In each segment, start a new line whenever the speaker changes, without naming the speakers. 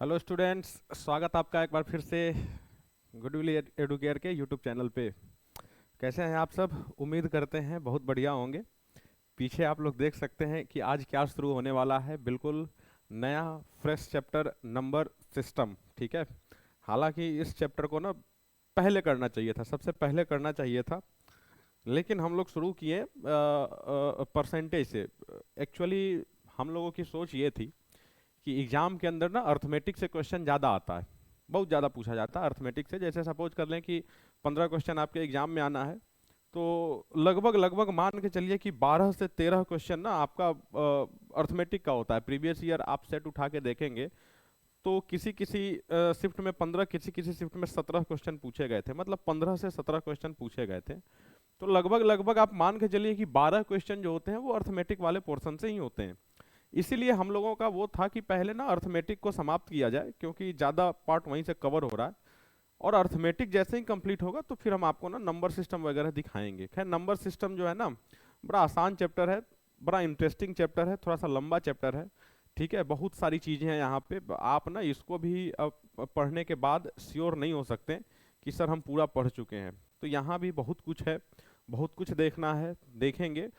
Hello students, स्वागत आपका एक बार फिर से गुड विल एडुकेयर के यूट्यूब चैनल पे। कैसे हैं आप सब? उम्मीद करते हैं बहुत बढ़िया होंगे। पीछे आप लोग देख सकते हैं कि आज क्या शुरू होने वाला है। बिल्कुल नया फ्रेश चैप्टर नंबर सिस्टम। ठीक है, हालांकि इस चैप्टर को ना पहले करना चाहिए था, सबसे पहले करना चाहिए था, लेकिन हम लोग शुरू किए परसेंटेज से। एक्चुअली हम लोगों की सोच ये थी कि एग्जाम के अंदर ना अर्थमेटिक से क्वेश्चन ज़्यादा आता है, बहुत ज़्यादा पूछा जाता है अर्थमेटिक से। जैसे सपोज कर लें कि 15 क्वेश्चन आपके एग्जाम में आना है, तो लगभग लगभग मान के चलिए कि 12 से 13 क्वेश्चन ना आपका अर्थमेटिक का होता है। प्रीवियस ईयर आप सेट उठा के देखेंगे तो किसी किसी शिफ्ट में 15, किसी किसी शिफ्ट में 17 क्वेश्चन पूछे गए थे, मतलब 15 से 17 क्वेश्चन पूछे गए थे। तो लगभग लगभग आप मान के चलिए कि 12 क्वेश्चन जो होते हैं वो अर्थमेटिक वाले पोर्शन से ही होते हैं। इसीलिए हम लोगों का वो था कि पहले ना अर्थमेटिक को समाप्त किया जाए, क्योंकि ज़्यादा पार्ट वहीं से कवर हो रहा है। और अर्थमेटिक जैसे ही कंप्लीट होगा तो फिर हम आपको ना नंबर सिस्टम वगैरह दिखाएंगे। खैर, नंबर सिस्टम जो है ना, बड़ा आसान चैप्टर है, बड़ा इंटरेस्टिंग चैप्टर है, थोड़ा सा लंबा चैप्टर है। ठीक है, बहुत सारी चीज़ें हैं यहाँ पे। आप ना इसको भी पढ़ने के बाद श्योर नहीं हो सकते कि सर हम पूरा पढ़ चुके हैं। तो यहाँ भी बहुत कुछ है, बहुत कुछ देखना है, देखेंगे।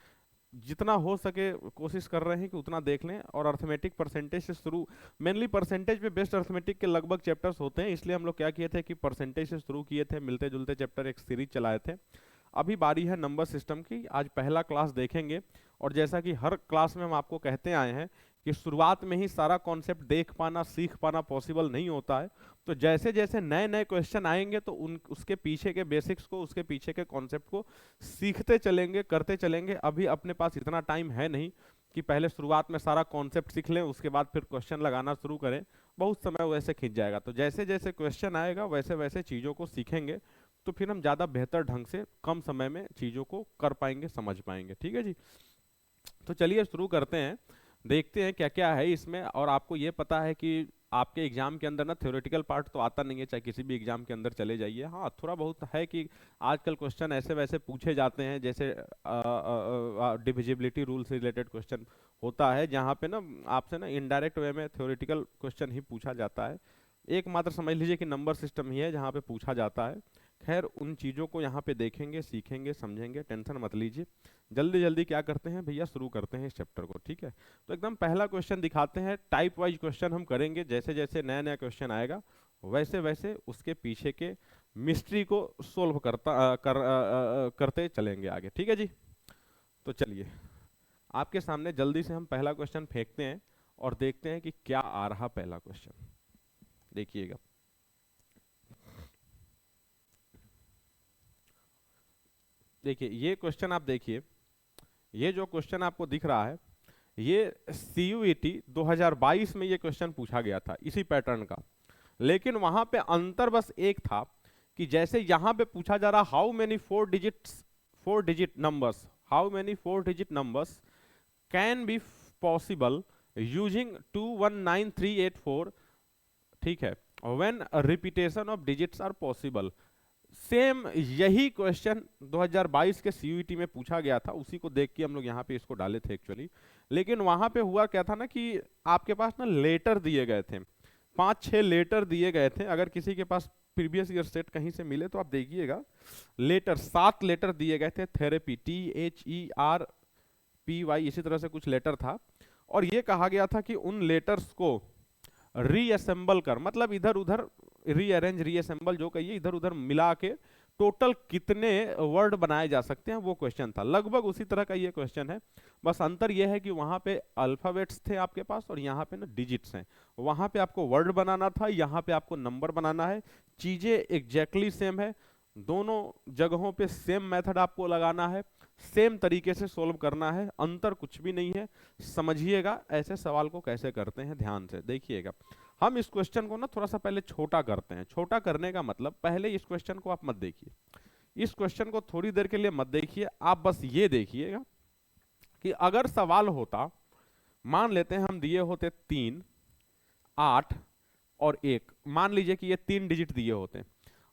जितना हो सके कोशिश कर रहे हैं कि उतना देख लें। और अर्थमेटिक परसेंटेज से शुरू, मेनली परसेंटेज पे बेस्ड अर्थमेटिक के लगभग चैप्टर्स होते हैं, इसलिए हम लोग क्या किए थे कि परसेंटेज से शुरू किए थे, मिलते जुलते चैप्टर एक सीरीज चलाए थे। अभी बारी है नंबर सिस्टम की, आज पहला क्लास देखेंगे। और जैसा कि हर क्लास में हम आपको कहते आए हैं कि शुरुआत में ही सारा कॉन्सेप्ट देख पाना, सीख पाना पॉसिबल नहीं होता है। तो जैसे जैसे नए नए क्वेश्चन आएंगे तो उन उसके पीछे के बेसिक्स को, उसके पीछे के कॉन्सेप्ट को सीखते चलेंगे, करते चलेंगे। अभी अपने पास इतना टाइम है नहीं कि पहले शुरुआत में सारा कॉन्सेप्ट सीख लें, उसके बाद फिर क्वेश्चन लगाना शुरू करें। बहुत समय वैसे खिंच जाएगा। तो जैसे जैसे क्वेश्चन आएगा वैसे वैसे चीज़ों को सीखेंगे, तो फिर हम ज़्यादा बेहतर ढंग से कम समय में चीज़ों को कर पाएंगे, समझ पाएंगे। ठीक है जी, तो चलिए शुरू करते हैं, देखते हैं क्या क्या है इसमें। और आपको ये पता है कि आपके एग्जाम के अंदर ना थ्योरेटिकल पार्ट तो आता नहीं है, चाहे किसी भी एग्जाम के अंदर चले जाइए। हाँ, थोड़ा बहुत है कि आजकल क्वेश्चन ऐसे वैसे पूछे जाते हैं, जैसे डिविजिबिलिटी रूल से रिलेटेड क्वेश्चन होता है, जहाँ पे ना आपसे ना इनडायरेक्ट वे में थ्योरेटिकल क्वेश्चन ही पूछा जाता है। एकमात्र समझ लीजिए कि नंबर सिस्टम ही है जहाँ पे पूछा जाता है। खैर, उन चीज़ों को यहाँ पे देखेंगे, सीखेंगे, समझेंगे, टेंशन मत लीजिए। जल्दी जल्दी क्या करते हैं भैया, शुरू करते हैं इस चैप्टर को। ठीक है, तो एकदम पहला क्वेश्चन दिखाते हैं। टाइप वाइज क्वेश्चन हम करेंगे, जैसे जैसे नया नया क्वेश्चन आएगा वैसे वैसे उसके पीछे के मिस्ट्री को सोल्व करते चलेंगे आगे। ठीक है जी, तो चलिए आपके सामने जल्दी से हम पहला क्वेश्चन फेंकते हैं और देखते हैं कि क्या आ रहा पहला क्वेश्चन। देखिएगा, देखिए ये क्वेश्चन आप देखिए। ये जो क्वेश्चन आपको दिख रहा है, ये CUET 2022 में ये क्वेश्चन पूछा गया था इसी पैटर्न का। लेकिन वहां पे अंतर बस एक था कि जैसे यहां पे पूछा जा रहा how many 4 digit numbers can be possible using 219384। ठीक है, when repetition of digits are possible. Same यही क्वेश्चन 2022 के CUET में पूछा गया था, उसी को देख के हम लोग यहाँ पे इसको डाले थे एक्चुअली। लेकिन वहां पे हुआ क्या था ना कि आपके पास ना लेटर दिए गए थे, 5-6 लेटर दिए गए थे। अगर किसी के पास प्रीवियस ईयर सेट कहीं से मिले तो आप देखिएगा, लेटर 7 लेटर दिए गए थे। थेरेपी, THERPY, इसी तरह से कुछ लेटर था। और ये कहा गया था कि उन लेटर्स को रीअसेंबल कर, मतलब इधर उधर रीअरेंज, रीअसेंबल जो कहिए, इधर उधर मिला के टोटल कितने वर्ड बनाए जा सकते हैं, वो क्वेश्चन था। लगभग उसी तरह का ये क्वेश्चन है, बस अंतर ये है कि वहां पे अल्फाबेट्स थे आपके पास और यहाँ पे ना डिजिट्स हैं। वहां पे आपको वर्ड बनाना था, यहाँ पे आपको नंबर बनाना है। चीजें एग्जैक्टली सेम है, दोनों जगहों पे सेम मेथड आपको लगाना है, सेम तरीके से सोल्व करना है, अंतर कुछ भी नहीं है। समझिएगा ऐसे सवाल को कैसे करते हैं, ध्यान से देखिएगा। हम इस क्वेश्चन को ना थोड़ा सा पहले छोटा करते हैं। छोटा करने का मतलब, पहले इस क्वेश्चन को आप मत देखिए, इस क्वेश्चन को थोड़ी देर के लिए मत देखिए। आप बस ये देखिएगा कि अगर सवाल होता, मान लेते हैं हम दिए होते 3, 8 और 1, मान लीजिए कि ये 3 डिजिट दिए होते हैं,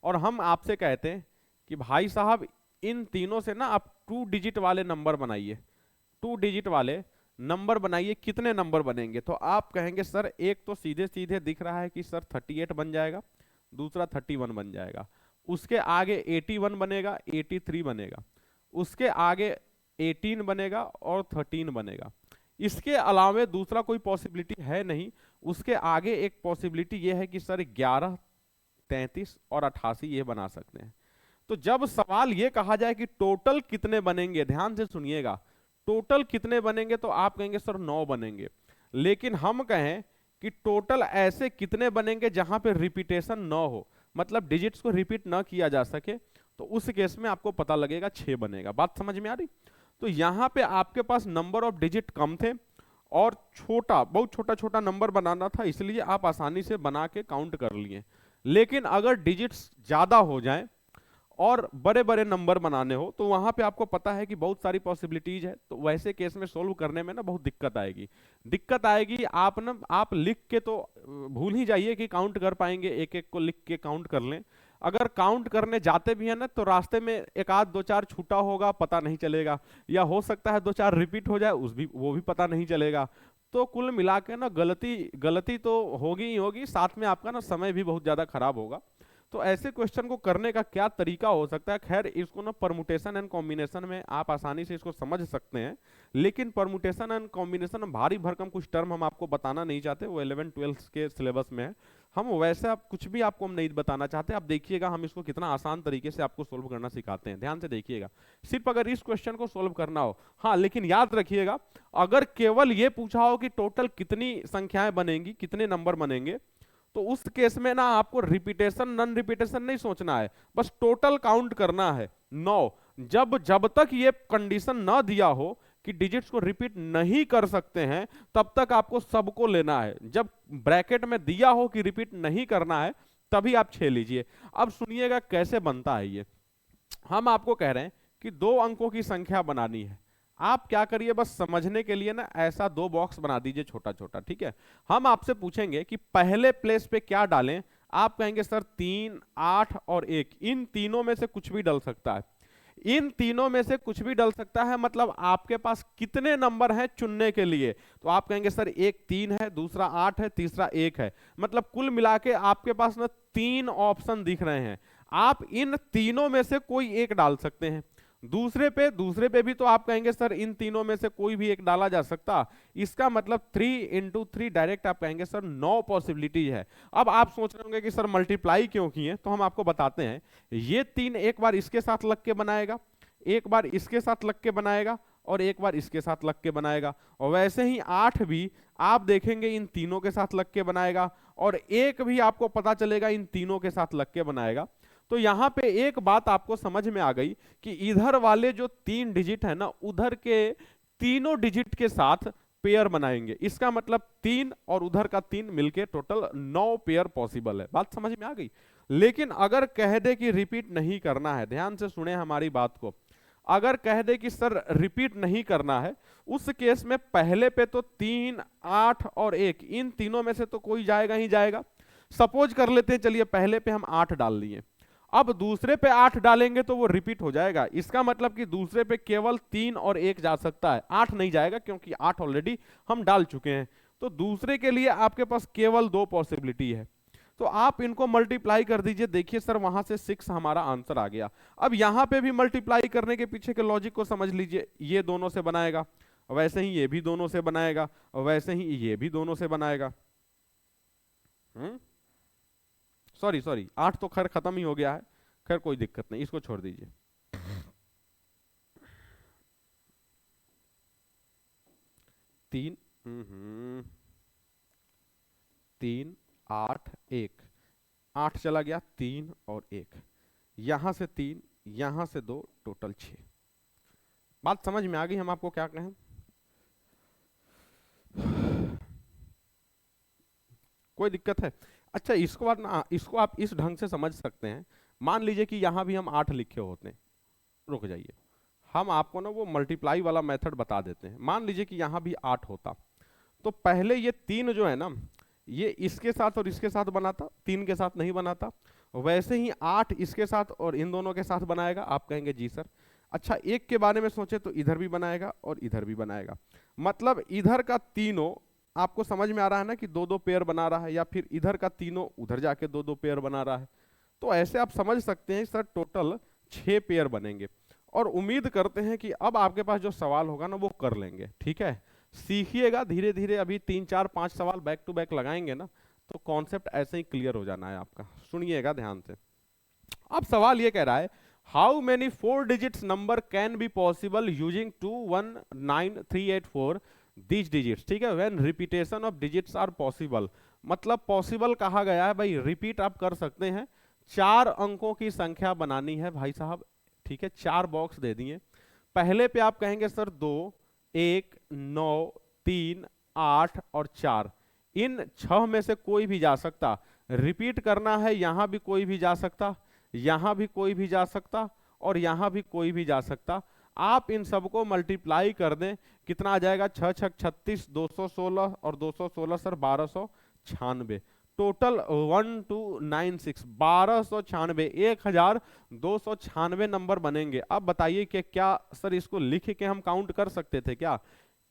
और हम आपसे कहते हैं कि भाई साहब इन तीनों से ना आप 2 डिजिट वाले नंबर बनाइए, 2 डिजिट वाले नंबर बनाइए, कितने नंबर बनेंगे? तो आप कहेंगे सर एक तो सीधे सीधे दिख रहा है कि सर 38 बन जाएगा, दूसरा 31 बन जाएगा, उसके आगे 81 बनेगा, 83 बनेगा, उसके आगे 18 बनेगा और 13 बनेगा। इसके अलावे दूसरा कोई पॉसिबिलिटी है नहीं। उसके आगे एक पॉसिबिलिटी ये है कि सर 11, 33 और 88 ये बना सकते हैं। तो जब सवाल ये कहा जाए कि टोटल कितने बनेंगे, ध्यान से सुनिएगा, टोटल कितने बनेंगे, तो आप कहेंगे सर 9 बनेंगे। लेकिन हम कहें कि टोटल ऐसे कितने बनेंगे जहां पे रिपीटेशन न हो, मतलब डिजिट्स को रिपीट ना किया जा सके, तो उस केस में आपको पता लगेगा 6 बनेगा। बात समझ में आ रही? तो यहां पे आपके पास नंबर ऑफ डिजिट कम थे और छोटा, बहुत छोटा छोटा नंबर बनाना था, इसलिए आप आसानी से बना के काउंट कर लिए। लेकिन अगर डिजिट्स ज्यादा हो जाएं और बड़े बड़े नंबर बनाने हो, तो वहां पे आपको पता है कि बहुत सारी पॉसिबिलिटीज है, तो वैसे केस में सोल्व करने में ना बहुत दिक्कत आएगी। आप लिख के तो भूल ही जाइए कि काउंट कर पाएंगे, एक एक को लिख के काउंट कर लें। अगर काउंट करने जाते भी है ना, तो रास्ते में एक आध दो चार छूटा होगा, पता नहीं चलेगा, या हो सकता है दो चार रिपीट हो जाए, वो भी पता नहीं चलेगा। तो कुल मिला के ना गलती गलती तो होगी ही होगी, साथ में आपका ना समय भी बहुत ज्यादा खराब होगा। तो ऐसे क्वेश्चन को करने का क्या तरीका हो सकता है? खैर, इसको ना परमुटेशन एंड कॉम्बिनेशन में आप आसानी से इसको समझ सकते हैं, लेकिन परमुटेशन एंड कॉम्बिनेशन में भारी भरकम कुछ टर्म हम आपको बताना नहीं चाहते, वो 11-12 के सिलेबस में है। हम वैसे कुछ भी आपको हम नहीं बताना चाहते। आप देखिएगा हम इसको कितना आसान तरीके से आपको सोल्व करना सिखाते हैं, ध्यान से देखिएगा। सिर्फ अगर इस क्वेश्चन को सोल्व करना हो, हाँ, लेकिन याद रखिएगा, अगर केवल ये पूछा हो कि टोटल कितनी संख्याएं बनेंगी, कितने नंबर बनेंगे, तो उस केस में ना आपको रिपीटेशन नॉन रिपीटेशन नहीं सोचना है, बस टोटल काउंट करना है 9। जब तक ये कंडीशन ना दिया हो कि डिजिट्स को रिपीट नहीं कर सकते हैं, तब तक आपको सबको लेना है। जब ब्रैकेट में दिया हो कि रिपीट नहीं करना है, तभी आप 6 लीजिए। अब सुनिएगा कैसे बनता है ये। हम आपको कह रहे हैं कि 2 अंकों की संख्या बनानी है। आप क्या करिए, बस समझने के लिए ना ऐसा 2 बॉक्स बना दीजिए छोटा छोटा, ठीक है। हम आपसे पूछेंगे कि पहले प्लेस पे क्या डालें। आप कहेंगे सर 3, 8 और 1, इन तीनों में से कुछ भी डल सकता है। इन तीनों में से कुछ भी डल सकता है मतलब आपके पास कितने नंबर हैं चुनने के लिए? तो आप कहेंगे सर एक 3 है, दूसरा 8 है, तीसरा 1 है, मतलब कुल मिला के आपके पास ना 3 ऑप्शन दिख रहे हैं। आप इन तीनों में से कोई एक डाल सकते हैं। दूसरे पे भी तो आप कहेंगे सर इन तीनों में से कोई भी एक डाला जा सकता। इसका मतलब 3 × 3 डायरेक्ट आप कहेंगे सर 9 पॉसिबिलिटी है। अब आप सोच रहे होंगे कि सर मल्टीप्लाई क्यों किए, तो हम आपको बताते हैं। ये 3 एक बार इसके साथ लग के बनाएगा, एक बार इसके साथ लग के बनाएगा और एक बार इसके साथ लग के बनाएगा। और वैसे ही 8 भी आप देखेंगे इन तीनों के साथ लग के बनाएगा, और 1 भी आपको पता चलेगा इन तीनों के साथ लग के बनाएगा। तो यहां पे एक बात आपको समझ में आ गई कि इधर वाले जो 3 डिजिट है ना, उधर के तीनों डिजिट के साथ पेयर बनाएंगे। इसका मतलब 3 और उधर का 3 मिलके टोटल 9 पेयर पॉसिबल है। बात समझ में आ गई? लेकिन अगर कह दे कि रिपीट नहीं करना है, ध्यान से सुने हमारी बात को, अगर कह दे कि सर रिपीट नहीं करना है, उस केस में पहले पे तो 3, 8 और 1, इन तीनों में से तो कोई जाएगा ही जाएगा। सपोज कर लेते हैं, चलिए पहले पे हम 8 डाल लिए, अब दूसरे पे 8 डालेंगे तो वो रिपीट हो जाएगा। इसका मतलब कि दूसरे पे केवल 3 और 1 जा सकता है, 8 नहीं जाएगा, क्योंकि 8 ऑलरेडी हम डाल चुके हैं। तो दूसरे के लिए आपके पास केवल 2 पॉसिबिलिटी है। तो आप इनको मल्टीप्लाई कर दीजिए, देखिए सर वहां से 6 हमारा आंसर आ गया। अब यहां पे भी मल्टीप्लाई करने के पीछे के लॉजिक को समझ लीजिए। ये दोनों से बनाएगा, वैसे ही ये भी दोनों से बनाएगा, वैसे ही ये भी दोनों से बनाएगा। सॉरी 8 तो खैर खत्म ही हो गया है, खैर कोई दिक्कत नहीं, इसको छोड़ दीजिए। 3 3 8 1, 8 चला गया, 3 और 1, यहां से 3, यहां से 2, टोटल 6। बात समझ में आ गई हम आपको क्या कहें? कोई दिक्कत है? अच्छा, इसको बात ना, इसको आप इस ढंग से समझ सकते हैं। मान लीजिए कि यहां भी हम 8 लिखे होते हैं, रुक जाइए, हम आपको ना वो मल्टीप्लाई वाला मेथड बता देते हैं। मान लीजिए कि यहां भी 8 होता, तो पहले ये 3 जो है ना, ये इसके साथ और इसके साथ बनाता, 3 के साथ नहीं बनाता। वैसे ही 8 इसके साथ और इन दोनों के साथ बनाएगा। आप कहेंगे जी सर। अच्छा, एक के बारे में सोचे तो इधर भी बनाएगा और इधर भी बनाएगा, मतलब इधर का तीनों आपको समझ में आ रहा है ना कि दो दो पेयर बना रहा है, या फिर इधर का तीनों उधर जाके दो दो पेयर बना रहा है। तो ऐसे आप समझ सकते हैं सर टोटल 6 पेयर बनेंगे। और उम्मीद करते हैं कि अब आपके पास जो सवाल होगा ना वो कर लेंगे, ठीक है। सीखिएगा धीरे धीरे, अभी 3 4 5 सवाल बैक टू बैक लगाएंगे ना तो कॉन्सेप्ट ऐसे ही क्लियर हो जाना है आपका। सुनिएगा ध्यान से। अब सवाल ये कह रहा है, how many 4 digits number can be possible using 219384 these digits, ठीक है, when repetition of digits are possible. मतलब पॉसिबल कहा गया है भाई, रिपीट आप कर सकते हैं, 4 अंकों की संख्या बनानी है भाई साहब, ठीक है। 4 बॉक्स दे दिए, पहले पे आप कहेंगे सर 2, 1, 9, 3, 8 और 4, इन 6 में से कोई भी जा सकता। रिपीट करना है, यहां भी कोई भी जा सकता, यहां भी कोई भी जा सकता और यहां भी कोई भी जा सकता। आप इन सबको मल्टीप्लाई कर दें, कितना आ जाएगा, 6 6 36, 216 और 216 सर 1296, टोटल 1296, 1296, 1296 नंबर बनेंगे। अब बताइए कि क्या सर इसको लिख के हम काउंट कर सकते थे क्या?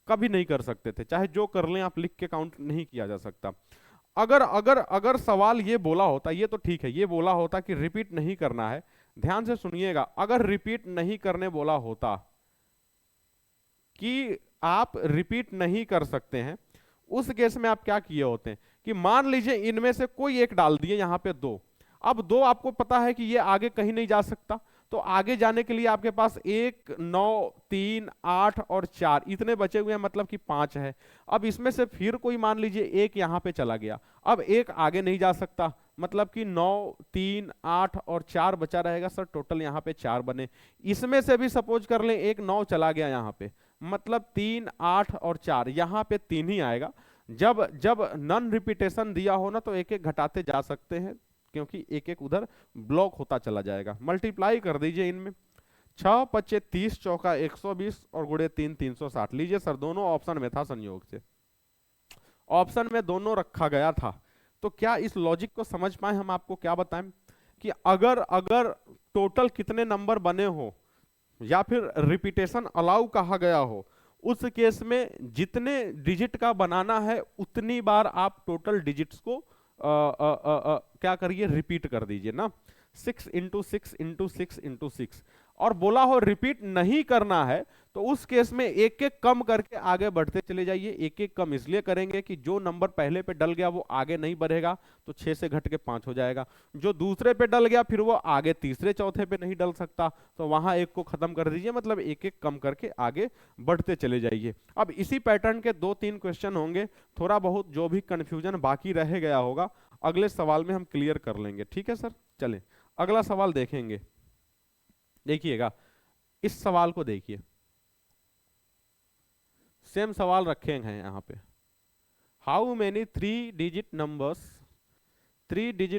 कभी नहीं कर सकते थे, चाहे जो कर लें आप, लिख के काउंट नहीं किया जा सकता। अगर अगर अगर सवाल ये बोला होता, ये तो ठीक है, ये बोला होता कि रिपीट नहीं करना है, ध्यान से सुनिएगा, अगर रिपीट नहीं करने बोला होता कि आप रिपीट नहीं कर सकते हैं, उस केस में आप क्या किए होते हैं कि मान लीजिए इनमें से कोई एक डाल दिए, यहां पे 2, अब 2 आपको पता है कि ये आगे कहीं नहीं जा सकता, तो आगे जाने के लिए आपके पास 1, 9, 3, 8 और 4 इतने बचे हुए हैं, मतलब कि 5 है। अब इसमें से फिर कोई मान लीजिए एक यहां पे चला गया, अब एक आगे नहीं जा सकता, मतलब कि 9, 3, 8 और 4 बचा रहेगा सर, टोटल यहां पे 4 बने। इसमें से भी सपोज कर लें एक 9 चला गया यहां पे, मतलब 3, 8 और 4, यहां पे 3 ही आएगा। जब जब नॉन रिपीटेशन दिया हो ना तो एक एक घटाते जा सकते हैं, क्योंकि एक एक उधर ब्लॉक होता चला जाएगा। मल्टीप्लाई कर दीजिए इनमें, 6 पच्चे 30, चौका 120 और गुड़े 3 360। लीजिए सर, दोनों ऑप्शन में था, संयोग से ऑप्शन में दोनों रखा गया था। तो क्या इस लॉजिक को समझ पाए हम? आपको क्या बताएं कि अगर अगर टोटल कितने नंबर बने हो या फिर रिपीटेशन अलाउ कहा गया हो, उस केस में जितने डिजिट का बनाना है उतनी बार आप टोटल डिजिट्स को क्या करिए, रिपीट कर दीजिए ना, 6 इंटू 6 इंटू 6 इंटू 6। और बोला हो रिपीट नहीं करना है तो उस केस में एक एक कम करके आगे बढ़ते चले जाइए। एक एक कम इसलिए करेंगे कि जो नंबर पहले पे डल गया वो आगे नहीं बढ़ेगा, तो 6 से घट के 5 हो जाएगा। जो दूसरे पे डल गया फिर वो आगे तीसरे चौथे पे नहीं डल सकता, तो वहां एक को खत्म कर दीजिए, मतलब एक एक कम करके आगे बढ़ते चले जाइए। अब इसी पैटर्न के 2 3 क्वेश्चन होंगे, थोड़ा बहुत जो भी कंफ्यूजन बाकी रह गया होगा अगले सवाल में हम क्लियर कर लेंगे, ठीक है सर। चलें अगला सवाल देखेंगे। देखिएगा, इस सवाल को देखिए, सेम सवाल रखे हैं यहाँ पे, how many 3 digit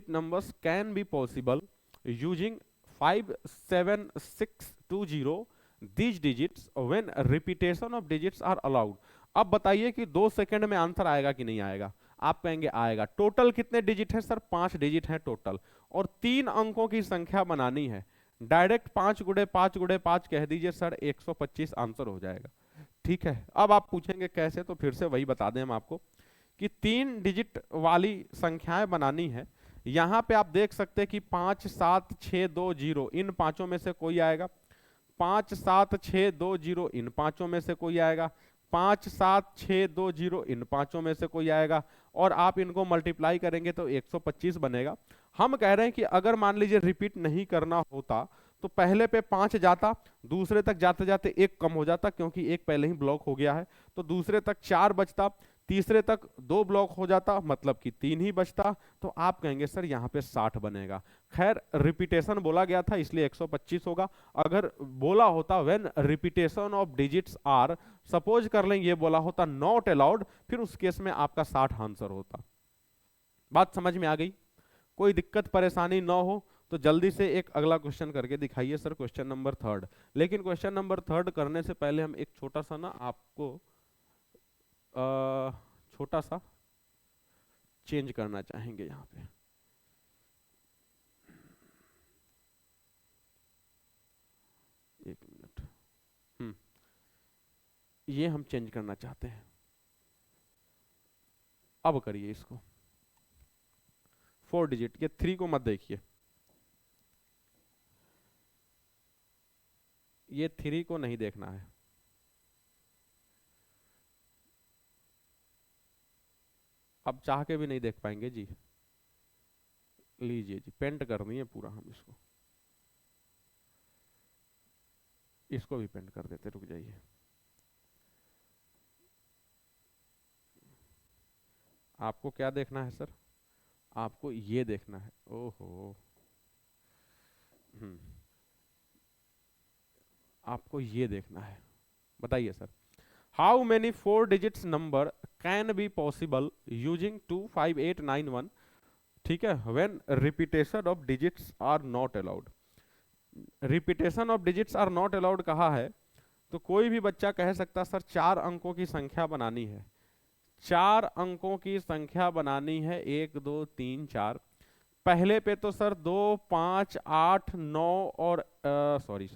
numbers can be possible using 57620 these digits when repetition of digits are allowed. अब बताइए कि 2 सेकंड में आंसर आएगा कि नहीं आएगा? आप कहेंगे आएगा। टोटल कितने डिजिट है सर? 5 डिजिट है टोटल, और 3 अंकों की संख्या बनानी है। डायरेक्ट 5 गुड़े 5 गुड़े 5 कह दीजिए सर, 125 आंसर हो जाएगा, ठीक है। अब आप पूछेंगे कैसे, तो फिर से वही बता दें हम आपको कि 3 डिजिट वाली संख्याएं बनानी है। यहां पे आप देख सकते हैं कि 5 7 6 2 0, इन पांचों में से कोई आएगा। 5 7 6 2 0, इन पांचों में से कोई आएगा। 5 7 6 2 0, इन पांचों में से कोई आएगा। और आप इनको मल्टीप्लाई करेंगे तो 125 बनेगा। हम कह रहे हैं कि अगर मान लीजिए रिपीट नहीं करना होता तो पहले पे 5 जाता, दूसरे तक जाते जाते 1 कम हो जाता, क्योंकि 1 पहले ही ब्लॉक हो गया है, तो दूसरे तक 4 बचता, तीसरे तक 2 ब्लॉक हो जाता, मतलब कि 3 ही बचता। तो आप कहेंगे सर यहाँ पे 60 बनेगा। खैर रिपीटेशन बोला गया था इसलिए 125 होगा। अगर बोला होता when repetition of digits are, suppose कर लें ये बोला होता नॉट अलाउड, फिर उस केस में आपका 60 आंसर होता। बात समझ में आ गई? कोई दिक्कत परेशानी ना हो तो जल्दी से एक अगला क्वेश्चन करके दिखाइए सर, क्वेश्चन नंबर 3। लेकिन क्वेश्चन नंबर 3 करने से पहले हम एक छोटा सा ना आपको छोटा सा चेंज करना चाहेंगे यहाँ पे। एक मिनट, ये हम चेंज करना चाहते हैं। अब करिए इसको 4 डिजिट, ये 3 को मत देखिए, ये 3 को नहीं देखना है। अब चाह के भी नहीं देख पाएंगे जी। लीजिए जी, पेंट करनी है पूरा हम इसको, इसको भी पेंट कर देते, रुक जाइए। आपको क्या देखना है सर? आपको ये देखना है। ओहो, आपको ये देखना है। बताइए sir, how many 4 digits number can be possible using 25891, ठीक है, when repetition of digits are not allowed. Repetition of digits are not allowed कहा है तो कोई भी बच्चा कह सकता सर 4 अंकों की संख्या बनानी है, 4 अंकों की संख्या बनानी है, 1 2 3 4। पहले पे तो सर 2 5 8 9 और सॉरी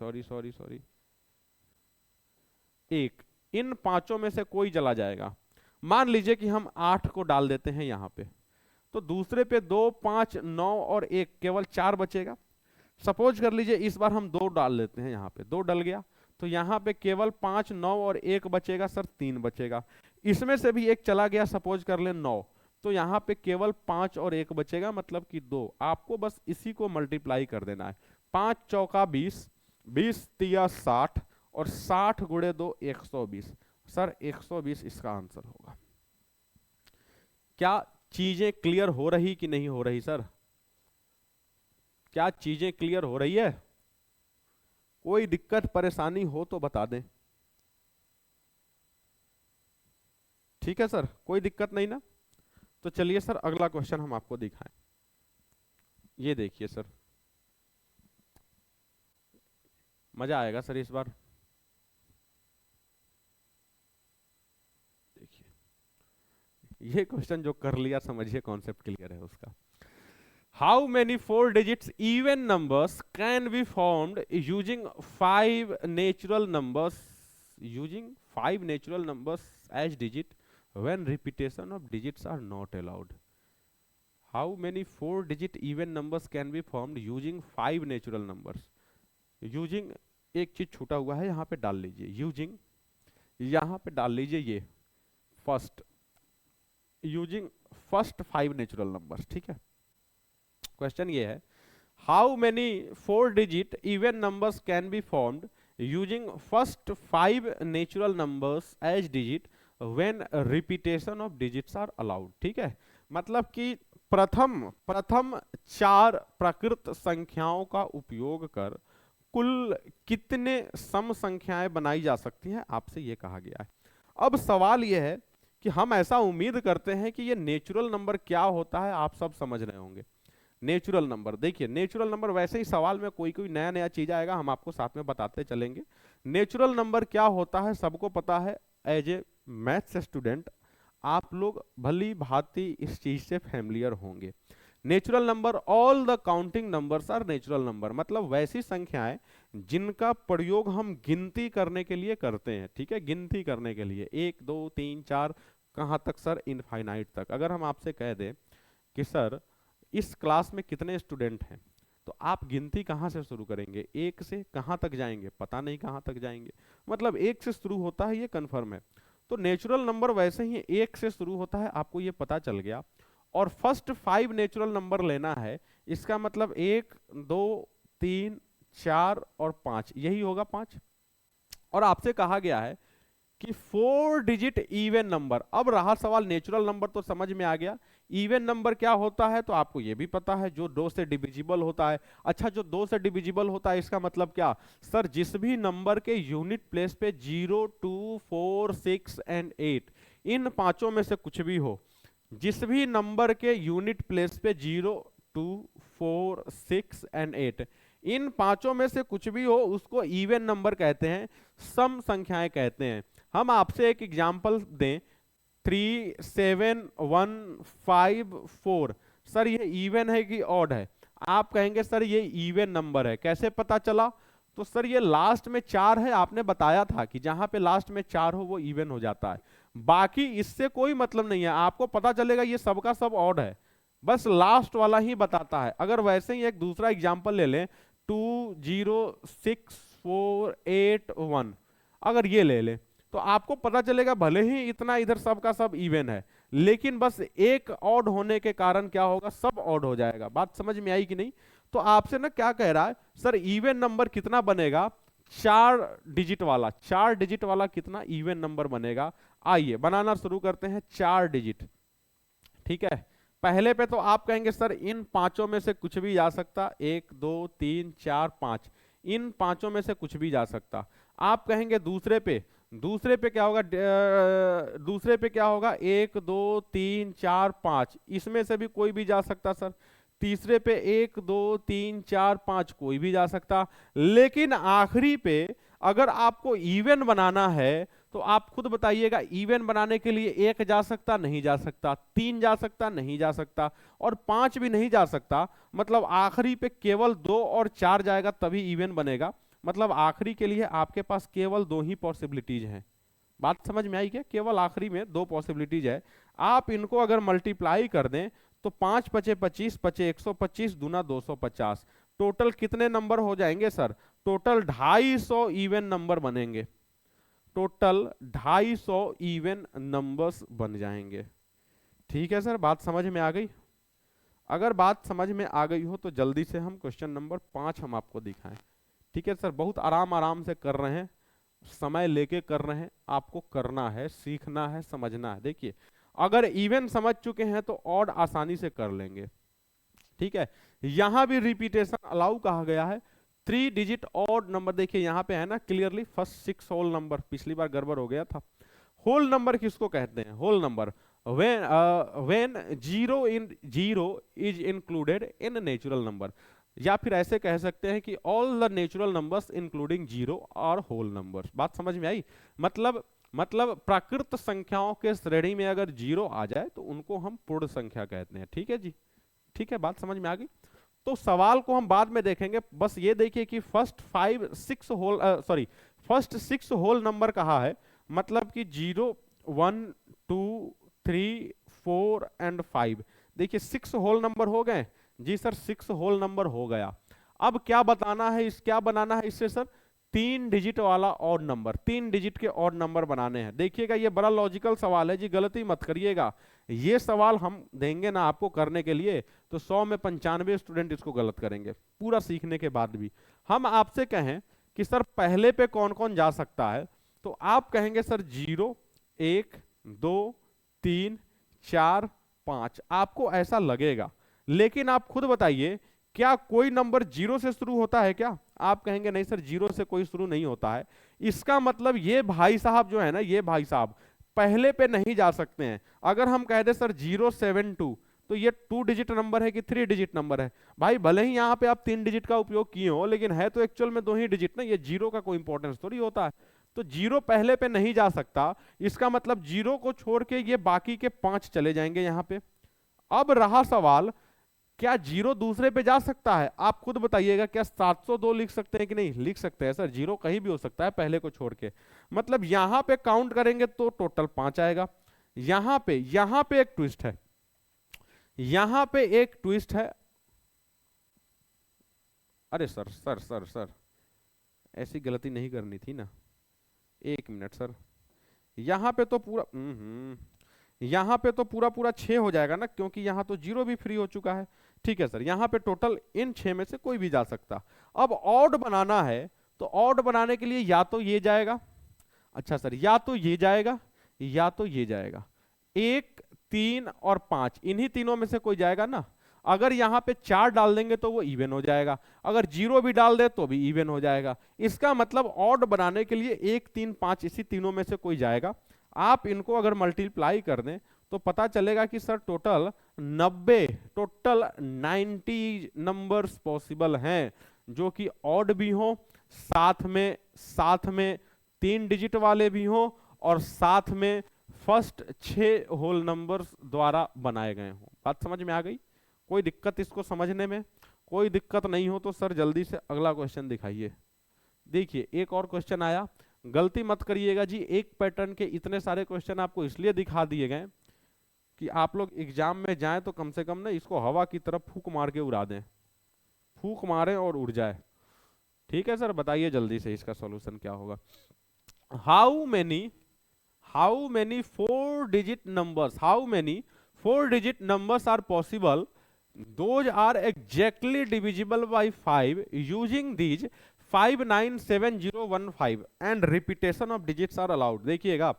1, इन पांचों में से कोई चला जाएगा। मान लीजिए कि हम 8 को डाल देते हैं यहाँ पे, तो दूसरे पे 2 5 9 और 1, केवल 4 बचेगा। सपोज कर लीजिए इस बार हम 2 डाल लेते हैं, यहाँ पे 2 डल गया, तो यहाँ पे केवल 5 9 और 1 बचेगा सर, 3 बचेगा। इसमें से भी एक चला गया, सपोज कर ले 9, तो यहाँ पे केवल 5 और 1 बचेगा, मतलब कि 2। आपको बस इसी को मल्टीप्लाई कर देना है। 5 चौका 20, 20 तिया 60 और 60 गुणे 2 120। सर 120 इसका आंसर होगा। क्या चीजें क्लियर हो रही कि नहीं हो रही सर? क्या चीजें क्लियर हो रही है? कोई दिक्कत परेशानी हो तो बता दें। ठीक है सर, कोई दिक्कत नहीं ना? तो चलिए सर अगला क्वेश्चन हम आपको दिखाएं। ये देखिए सर, मजा आएगा सर इस बार। देखिए ये क्वेश्चन जो कर लिया, समझिए कॉन्सेप्ट क्लियर है उसका। How many 4 digits even numbers can be formed using 5 natural numbers, using 5 natural numbers as digit when repetition of digits are not allowed? How many 4 digit even numbers can be formed using 5 natural numbers? Using, एक चीज छूटा हुआ है, यहाँ पे डाल लीजिए using, यहाँ पे डाल लीजिए ये first, using first 5 natural numbers. ठीक है, क्वेश्चन ये है how many 4 digit even numbers can be formed using first 5 natural numbers as digit when repetition of digits are allowed। ठीक है, मतलब कि प्रथम 4 प्राकृत संख्याओं का उपयोग कर कुल कितने सम संख्याएं बनाई जा सकती हैं, आपसे ये कहा गया है। अब सवाल यह है कि हम ऐसा उम्मीद करते हैं कि ये नेचुरल नंबर क्या होता है, आप सब समझ रहे होंगे। नेचुरल नंबर, देखिए नेचुरल नंबर, वैसे ही सवाल में कोई कोई नया चीज आएगा, हम आपको साथ में बताते चलेंगे। नेचुरल नंबर क्या होता है सबको पता है, एज ए मैथ्स स्टूडेंट आप लोग भली भांति इस चीज से फैमिलियर होंगे। Natural number, all the counting numbers are natural number, मतलब वैसी संख्याएं जिनका प्रयोग हम गिनती करने के लिए करते हैं। ठीक है, गिनती करने के लिए 1 2 3 4 कहां तक सर, इनफाइनाइट तक। अगर हम आपसे कह दें कि सर इस क्लास में कितने स्टूडेंट हैं, तो आप गिनती कहां से शुरू करेंगे, 1 से कहां तक जाएंगे, पता नहीं कहां तक जाएंगे, मतलब 1 से शुरू होता है, ये कंफर्म है। तो नेचुरल नंबर वैसे ही 1 से शुरू होता है, आपको ये पता चल गया। और फर्स्ट 5 नेचुरल नंबर लेना है, इसका मतलब 1 2 3 4 और 5, यही होगा 5। और आपसे कहा गया है कि 4 डिजिट इवन नंबर। अब रहा सवाल, नेचुरल नंबर तो समझ में आ गया, इवन नंबर क्या होता है तो आपको ये भी पता है, जो 2 से डिविजिबल होता है। अच्छा, जो 2 से डिविजिबल होता है इसका मतलब क्या सर, जिस भी नंबर के यूनिट प्लेस पे 0 2 4 6 एंड 8, इन पांचों में से कुछ भी हो, जिस भी नंबर के यूनिट प्लेस पे 0 2 4 6 एंड 8, इन पांचों में से कुछ भी हो उसको इवन नंबर कहते हैं, सम संख्याएं कहते हैं। हम आपसे एक एग्जांपल दें, 3 7 1 5 4, सर ये इवन है कि ऑड है? आप कहेंगे सर ये इवन नंबर है। कैसे पता चला? तो सर ये लास्ट में 4 है, आपने बताया था कि जहां पे लास्ट में 4 हो वो इवन हो जाता है, बाकी इससे कोई मतलब नहीं है, आपको पता चलेगा ये सबका सब ऑड है, बस लास्ट वाला ही बताता है। अगर वैसे ही एक दूसरा एग्जांपल ले लें, 20648 अगर ये ले लें तो आपको पता चलेगा भले ही इतना इधर सबका सब इवन है, लेकिन बस एक ऑड होने के कारण क्या होगा, सब ऑड हो जाएगा। बात समझ में आई कि नहीं? तो आपसे ना क्या कह रहा है, सर इवन नंबर कितना बनेगा, 4 डिजिट वाला कितना इवन नंबर बनेगा। आइए बनाना शुरू करते हैं 4 डिजिट। ठीक है, पहले पे तो आप कहेंगे सर इन पांचों में से कुछ भी जा सकता, 1 2 3 4 5, इन पांचों में से कुछ भी जा सकता। आप कहेंगे दूसरे पे क्या होगा, दूसरे पे क्या होगा, 1 2 3 4 5, इसमें से भी कोई भी जा सकता सर। तीसरे पे 1 2 3 4 5, कोई भी जा सकता। लेकिन आखिरी पे अगर आपको इवन बनाना है तो आप खुद बताइएगा, इवन बनाने के लिए 1 जा सकता, नहीं जा सकता, 3 जा सकता, नहीं जा सकता, और 5 भी नहीं जा सकता। मतलब आखिरी पे केवल 2 और 4 जाएगा तभी इवन बनेगा। मतलब आखिरी के लिए आपके पास केवल 2 ही पॉसिबिलिटीज हैं। बात समझ में आई क्या? केवल आखिरी में 2 पॉसिबिलिटीज है। आप इनको अगर मल्टीप्लाई कर दें तो 5 पचे 25, पचे 125, दूना 250, टोटल कितने नंबर हो जाएंगे सर? टोटल 250 इवन नंबर बनेंगे, टोटल 250 इवन नंबर्स बन जाएंगे। ठीक है सर, बात समझ में आ गई? अगर बात समझ में आ गई हो तो जल्दी से हम क्वेश्चन नंबर 5 हम आपको दिखाएं। ठीक है सर, बहुत आराम से कर रहे हैं, समय लेके कर रहे हैं, आपको करना है, सीखना है, समझना है। देखिए अगर इवन समझ चुके हैं तो ऑड आसानी से कर लेंगे। ठीक है, यहां भी रिपीटेशन अलाउ कहा गया है। 3 डिजिट ऑड नंबर, देखिए यहां पे है ना क्लियरली, फर्स्ट 6 होल नंबर, पिछली बार गड़बड़ हो गया था। होल नंबर किसको कहते हैं? Whole number when zero is included in natural number, या फिर ऐसे कह सकते हैं कि all the natural numbers including zero और होल नंबर्स। बात समझ में आई? मतलब प्राकृत संख्याओं के श्रेणी में अगर जीरो आ जाए तो उनको हम पूर्ण संख्या कहते हैं। ठीक है जी, ठीक है, बात समझ में आ गई? तो सवाल को हम बाद में देखेंगे, बस ये देखिए कि फर्स्ट 6 होल नंबर कहा है, मतलब कि 0 1 2 3 4 एंड 5। देखिए 6 होल नंबर हो गए जी सर, 6 होल नंबर हो गया। अब क्या बताना है, क्या बनाना है इससे सर? 3 डिजिट वाला ऑड नंबर, 3 डिजिट के ऑड नंबर बनाने हैं। देखिएगा ये बड़ा लॉजिकल सवाल है जी, गलती मत करिएगा। ये सवाल हम देंगे ना आपको करने के लिए तो 100 में 95 स्टूडेंट इसको गलत करेंगे, पूरा सीखने के बाद भी। हम आपसे कहें कि सर पहले पे कौन कौन जा सकता है, तो आप कहेंगे सर 0 1 2 3 4 5, आपको ऐसा लगेगा। लेकिन आप खुद बताइए, क्या कोई नंबर 0 से शुरू होता है क्या? आप कहेंगे नहीं सर 0 से कोई शुरू नहीं होता है। इसका मतलब ये भाई साहब जो है ना, ये भाई साहब पहले पे नहीं जा सकते हैं। अगर हम कह दे सर 072, तो ये 2 डिजिट नंबर है कि 3 डिजिट नंबर है? भाई भले ही यहाँ पे आप 3 डिजिट का उपयोग किए हो, लेकिन है तो एक्चुअल में 2 ही डिजिट ना, ये 0 का कोई इंपॉर्टेंस थोड़ी होता है। तो 0 पहले पे नहीं जा सकता, इसका मतलब 0 को छोड़ के ये बाकी के 5 चले जाएंगे यहाँ पे। अब रहा सवाल, क्या 0 दूसरे पे जा सकता है? आप खुद बताइएगा, क्या 702 लिख सकते हैं कि नहीं? लिख सकते हैं सर, 0 कहीं भी हो सकता है पहले को छोड़ के। मतलब यहां पे काउंट करेंगे तो टोटल 5 आएगा। यहां पे एक ट्विस्ट है, यहां पे एक ट्विस्ट है। अरे सर सर सर सर ऐसी गलती नहीं करनी थी ना, 1 मिनट सर। यहां पे तो पूरा यहां पे तो पूरा 6 हो जाएगा ना, क्योंकि यहां तो 0 भी फ्री हो चुका है। ठीक है सर, यहां पे टोटल इन 6 में से कोई भी जा सकता। अब ऑड बनाना है तो ऑड बनाने के लिए या तो ये जाएगा, अच्छा सर, या तो ये जाएगा या तो ये जाएगा। 1 3 और 5, इन्हीं तीनों में से कोई जाएगा ना। अगर यहां पे 4 डाल देंगे तो वो इवन हो जाएगा, अगर 0 भी डाल दे तो भी इवन हो जाएगा। इसका मतलब ऑड बनाने के लिए 1 3 5 इसी तीनों में से कोई जाएगा। आप इनको अगर मल्टीप्लाई कर दें तो पता चलेगा कि सर टोटल 90 नंबर्स पॉसिबल हैं, जो कि ऑड भी हो, साथ में 3 डिजिट वाले भी हो, और साथ में फर्स्ट 6 होल नंबर्स द्वारा बनाए गए हों। बात समझ में आ गई? कोई दिक्कत इसको समझने में? कोई दिक्कत नहीं हो तो सर जल्दी से अगला क्वेश्चन दिखाइए। देखिए एक और क्वेश्चन आया, गलती मत करिएगा जी, एक पैटर्न के इतने सारे क्वेश्चन आपको इसलिए दिखा दिए गए कि आप लोग एग्जाम में जाएं तो कम से कम ना इसको हवा की तरफ फूंक मार के उड़ा दें, फूंक मारें और उड़ जाए। ठीक है सर, बताइए जल्दी से इसका सॉल्यूशन क्या होगा। How many 4 digit numbers are possible, those are exactly divisible by 5 using these 597015 and repetition of digits are allowed। देखिएगा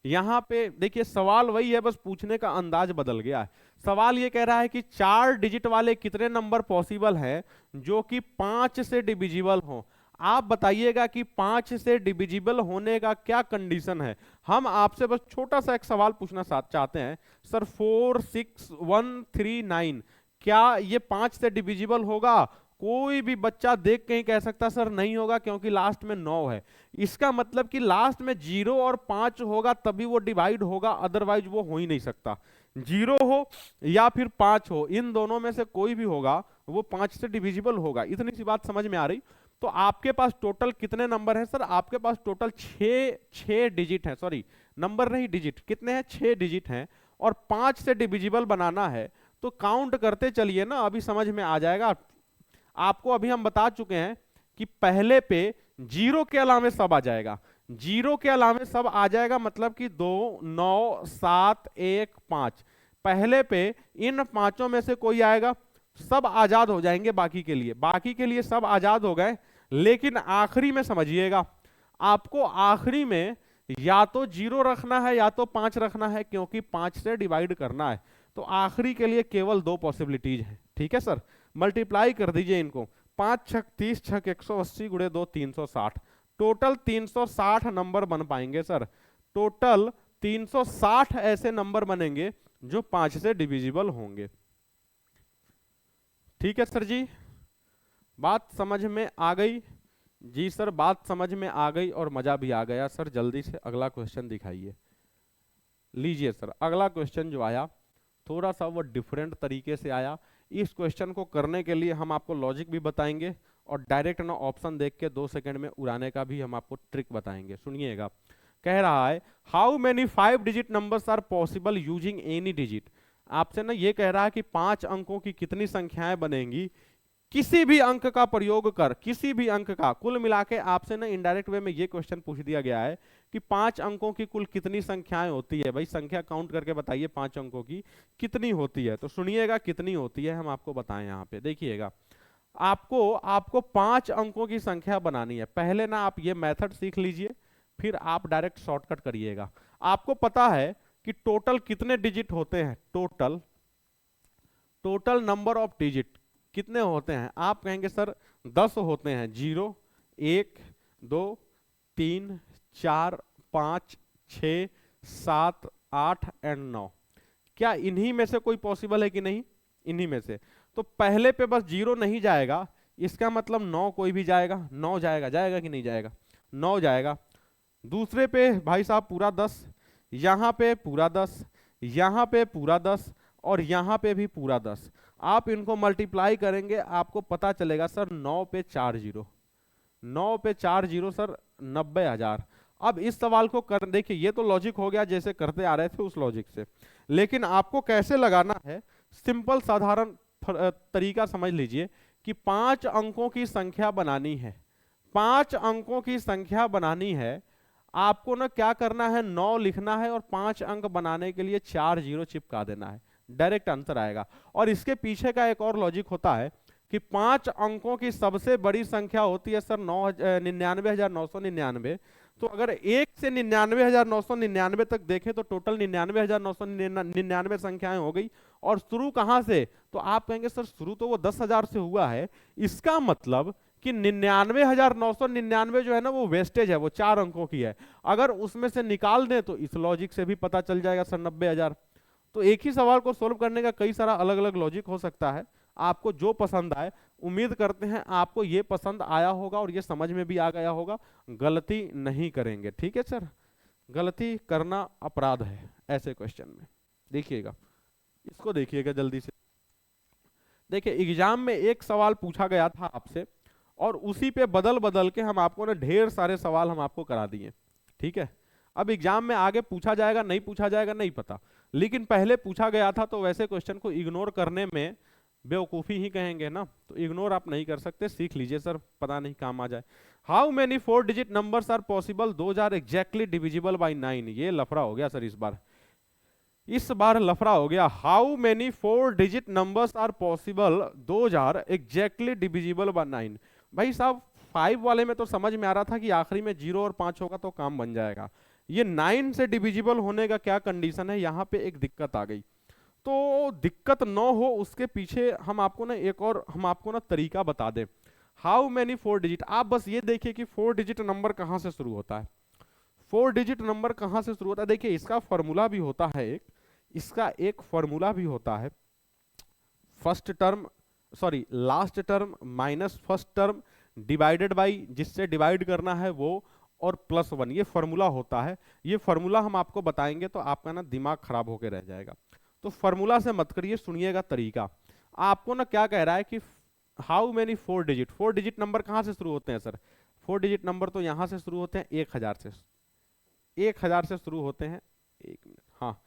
यहाँ पे देखिए सवाल वही है, बस पूछने का अंदाज बदल गया है। सवाल ये कह रहा है कि 4 डिजिट वाले कितने नंबर पॉसिबल हैं जो कि 5 से डिविजिबल हों। आप बताइएगा कि 5 से डिविजिबल होने का क्या कंडीशन है। हम आपसे बस छोटा सा एक सवाल पूछना चाहते हैं, सर 46139 क्या ये 5 से डिविजिबल होगा? कोई भी बच्चा देख के ही कह सकता सर नहीं होगा, क्योंकि लास्ट में 9 है। इसका मतलब कि लास्ट में 0 और 5 होगा तभी वो डिवाइड होगा, अदरवाइज वो हो ही नहीं सकता। 0 हो या फिर 5 हो, इन दोनों में से कोई भी होगा वो 5 से डिविजिबल होगा। इतनी सी बात समझ में आ रही? तो आपके पास टोटल कितने नंबर हैं सर? आपके पास टोटल 6 डिजिट हैं, सॉरी नंबर नहीं डिजिट, कितने हैं? 6 डिजिट हैं और 5 से डिविजिबल बनाना है तो काउंट करते चलिए ना, अभी समझ में आ जाएगा आपको। अभी हम बता चुके हैं कि पहले पे 0 के अलावे सब आ जाएगा, 0 के अलावे सब आ जाएगा, मतलब कि 2 9 7 1 5। पहले पे इन पांचों में से कोई आएगा, सब आजाद हो जाएंगे बाकी के लिए सब आजाद हो गए। लेकिन आखिरी में समझिएगा, आपको आखिरी में या तो 0 रखना है या तो 5 रखना है, क्योंकि 5 से डिवाइड करना है। तो आखिरी के लिए केवल 2 पॉसिबिलिटीज है। ठीक है सर, मल्टीप्लाई कर दीजिए इनको, 5 छक 30 छक 180 गुणे 2 360, टोटल 360 नंबर बन पाएंगे सर। टोटल 360 ऐसे नंबर बनेंगे जो 5 से डिविजिबल होंगे। ठीक है सर जी, बात समझ में आ गई? जी सर, बात समझ में आ गई और मजा भी आ गया सर। जल्दी से अगला क्वेश्चन दिखाइए। लीजिए सर, अगला क्वेश्चन जो आया थोड़ा सा वो डिफरेंट तरीके से आया। इस क्वेश्चन को करने के लिए हम आपको लॉजिक भी बताएंगे और डायरेक्ट ना ऑप्शन देख के 2 सेकंड में उड़ाने का भी हम आपको ट्रिक बताएंगे। सुनिएगा, कह रहा है how many 5 digit numbers are possible using any digit. आपसे ना ये कह रहा है कि 5 अंकों की कितनी संख्याएं बनेंगी किसी भी अंक का प्रयोग कर, किसी भी अंक का। कुल मिला के आपसे ना इनडायरेक्ट वे में ये क्वेश्चन पूछ दिया गया है कि 5 अंकों की कुल कितनी संख्याएं होती है। भाई संख्या काउंट करके बताइए 5 अंकों की कितनी होती है। तो सुनिएगा कितनी होती है, हम आपको बताएं। यहाँ पे देखिएगा, आपको 5 अंकों की संख्या बनानी है। पहले ना आप ये मेथड सीख लीजिए, फिर आप डायरेक्ट शॉर्टकट करिएगा। आपको पता है कि टोटल कितने डिजिट होते हैं? टोटल नंबर ऑफ डिजिट कितने होते हैं? आप कहेंगे सर 10 होते हैं। 0 1 2 3 4 5 6 7 8 एंड 9। क्या इन्हीं में से कोई पॉसिबल है कि नहीं? इन्हीं में से। तो पहले पे बस 0 नहीं जाएगा, इसका मतलब 9 कोई भी जाएगा। 9 जाएगा कि नहीं जाएगा? 9 जाएगा। दूसरे पे भाई साहब पूरा 10, यहां पे पूरा 10, यहां पे पूरा 10 और यहां पे भी पूरा 10। आप इनको मल्टीप्लाई करेंगे, आपको पता चलेगा सर 9 पे 4 जीरो, 9 पे 4 जीरो सर 90,000। अब इस सवाल को कर देखिए, ये तो लॉजिक हो गया जैसे करते आ रहे थे उस लॉजिक से, लेकिन आपको कैसे लगाना है सिंपल साधारण तरीका समझ लीजिए कि 5 अंकों की संख्या बनानी है। 5 अंकों की संख्या बनानी है, आपको ना क्या करना है, 9 लिखना है और 5 अंक बनाने के लिए 4 जीरो चिपका देना है, डायरेक्ट आंसर आएगा। और इसके पीछे का एक और लॉजिक होता है कि 5 अंकों की सबसे बड़ी संख्या होती है सर 99,999। तो अगर 1 से 99,999 तक देखें तो टोटल 99,999 संख्याएं हो गई। और शुरू कहां से? तो आप कहेंगे सर शुरू तो वो 10,000 से हुआ है, इसका मतलब कि 99,999 जो है ना वो वेस्टेज है, वो 4 अंकों की है। अगर उसमें से निकाल दें तो इस लॉजिक से भी पता चल जाएगा सर 90,000। तो एक ही सवाल को सोल्व करने का कई सारा अलग अलग लॉजिक हो सकता है, आपको जो पसंद आए। उम्मीद करते हैं आपको ये पसंद आया होगा और ये समझ में भी आ गया होगा। गलती नहीं करेंगे, ठीक है सर? गलती करना अपराध है ऐसे क्वेश्चन में। देखिएगा, इसको देखिएगा जल्दी से। देखिए एग्जाम में एक सवाल पूछा गया था आपसे, और उसी पे बदल बदल के हम आपको ना ढेर सारे सवाल हम आपको करा दिए। ठीक है, अब एग्जाम में आगे पूछा जाएगा नहीं पूछा जाएगा नहीं पता, लेकिन पहले पूछा गया था तो वैसे क्वेश्चन को इग्नोर करने में बेवकूफ़ी ही कहेंगे ना, तो इग्नोर आप नहीं कर सकते, सीख लीजिए सर, पता नहीं काम आ जाए। How many 4 digit numbers are possible, those are exactly divisible by 9। ये लफड़ा हो गया सर, इस बार लफड़ा हो गया। How many 4 digit numbers are possible, those are exactly divisible by 9। भाई साहब 5 वाले में तो समझ में आ रहा था कि आखिरी में 0 और 5 होगा तो काम बन जाएगा, ये 9 से डिविजिबल होने का क्या कंडीशन है, यहाँ पे एक दिक्कत आ गई। तो दिक्कत न हो उसके पीछे हम आपको ना तरीका बता दें। हाउ मेनी 4 डिजिट, आप बस ये देखिए कि 4 डिजिट नंबर कहाँ से शुरू होता है। 4 डिजिट नंबर कहाँ से शुरू होता है, देखिए इसका फॉर्मूला भी होता है इसका एक फॉर्मूला भी होता है, first term sorry last term minus first term divided by जिससे डिवाइड करना है वो, और +1, ये फॉर्मूला होता है। ये फॉर्मूला हम आपको बताएंगे तो आपका ना दिमाग खराब होकर रह जाएगा, तो फॉर्मूला से मत करिए, सुनिएगा तरीका। आपको ना क्या कह रहा है कि how many 4 digit, 4 digit number कहाँ से शुरू होते हैं सर, 4 डिजिट नंबर तो यहां से शुरू होते हैं 1000 से, 1000 से शुरू होते हैं, 1 मिनट, हाँ,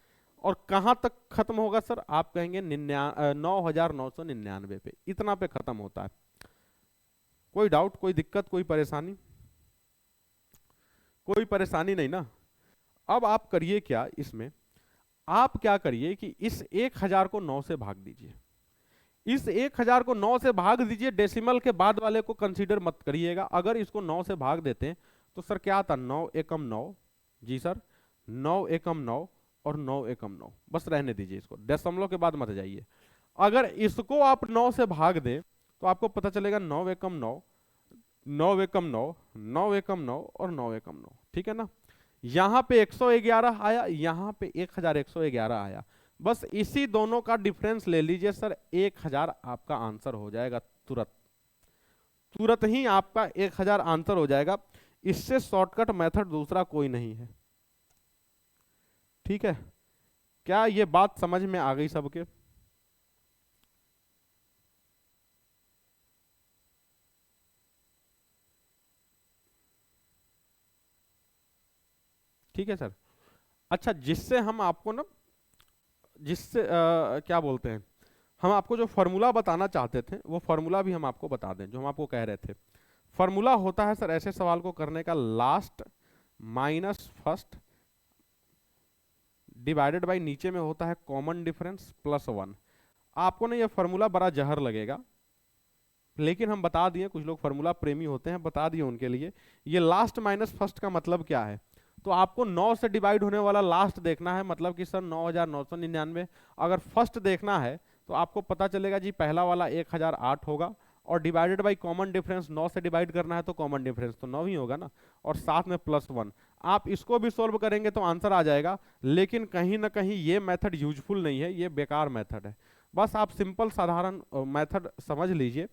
और कहां तक खत्म होगा सर, आप कहेंगे 9999 पे, इतना पे खत्म होता है। कोई डाउट, कोई दिक्कत, कोई परेशानी, कोई परेशानी नहीं ना। अब आप करिए क्या इसमें, आप क्या करिए कि इस 1000 को 9 से भाग दीजिए, इस 1000 को 9 से भाग दीजिए, डेसिमल के बाद वाले को कंसीडर मत करिएगा। अगर इसको 9 से भाग देते हैं तो सर क्या आता, 9 एकम 9, जी सर 9 एकम 9 और 9 एकम 9, बस रहने दीजिए इसको, दशमलव के बाद मत जाइए। अगर इसको आप 9 से भाग दें तो आपको पता चलेगा 9 एकम 9, 9 एकम 9, 9 एकम 9 और 9 एकम 9, ठीक है ना। यहां पे 111 आया, यहां पे 1111 आया, बस इसी दोनों का डिफरेंस ले लीजिए सर, 1000 आपका आंसर हो जाएगा, तुरंत तुरंत ही आपका 1000 आंसर हो जाएगा। इससे शॉर्टकट मेथड दूसरा कोई नहीं है, ठीक है। क्या ये बात समझ में आ गई सबके? ठीक है सर। अच्छा, जिससे हम आपको ना जिससे क्या बोलते हैं, हम आपको जो फॉर्मूला बताना चाहते थे वो फॉर्मूला भी हम आपको बता दें, जो हम आपको कह रहे थे। फॉर्मूला होता है सर ऐसे सवाल को करने का, last minus first divided by नीचे में होता है कॉमन डिफरेंस +1। आपको ना ये फॉर्मूला बड़ा जहर लगेगा, लेकिन हम बता दिए, कुछ लोग फॉर्मूला प्रेमी होते हैं, बता दिए उनके लिए। ये लास्ट माइनस फर्स्ट का मतलब क्या है, तो आपको 9 से डिवाइड होने वाला लास्ट देखना है, मतलब कि सर 9999। अगर फर्स्ट देखना है तो आपको पता चलेगा जी पहला वाला 1008 होगा, और डिवाइडेड बाई कॉमन डिफरेंस 9 से डिवाइड करना है तो कॉमन डिफरेंस तो 9 ही होगा ना, और साथ में +1। आप इसको भी सोल्व करेंगे तो आंसर आ जाएगा, लेकिन कहीं ना कहीं ये मेथड यूजफुल नहीं है, ये बेकार मेथड है। बस आप सिंपल साधारण मेथड समझ लीजिए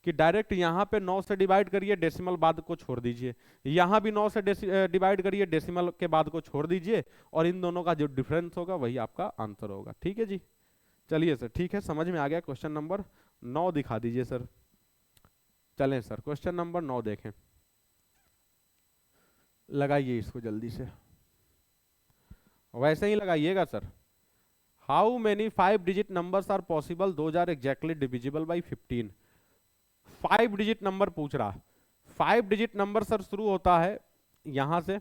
कि डायरेक्ट यहाँ पे 9 से डिवाइड करिए, डेसिमल बाद को छोड़ दीजिए, यहाँ भी 9 से डिवाइड करिए, डेसिमल के बाद को छोड़ दीजिए, और इन दोनों का जो डिफरेंस होगा वही आपका आंसर होगा। ठीक है जी, चलिए सर, ठीक है, समझ में आ गया। क्वेश्चन नंबर 9 दिखा दीजिए सर। चलें सर, क्वेश्चन नंबर 9 देखें, लगाइए इसको जल्दी से, वैसे ही लगाइएगा sir. How many 5 digit numbers are possible, those are exactly divisible by 15। 5 digit number पूछ रहा है। 5 डिजिट नंबर सर शुरू होता है यहां से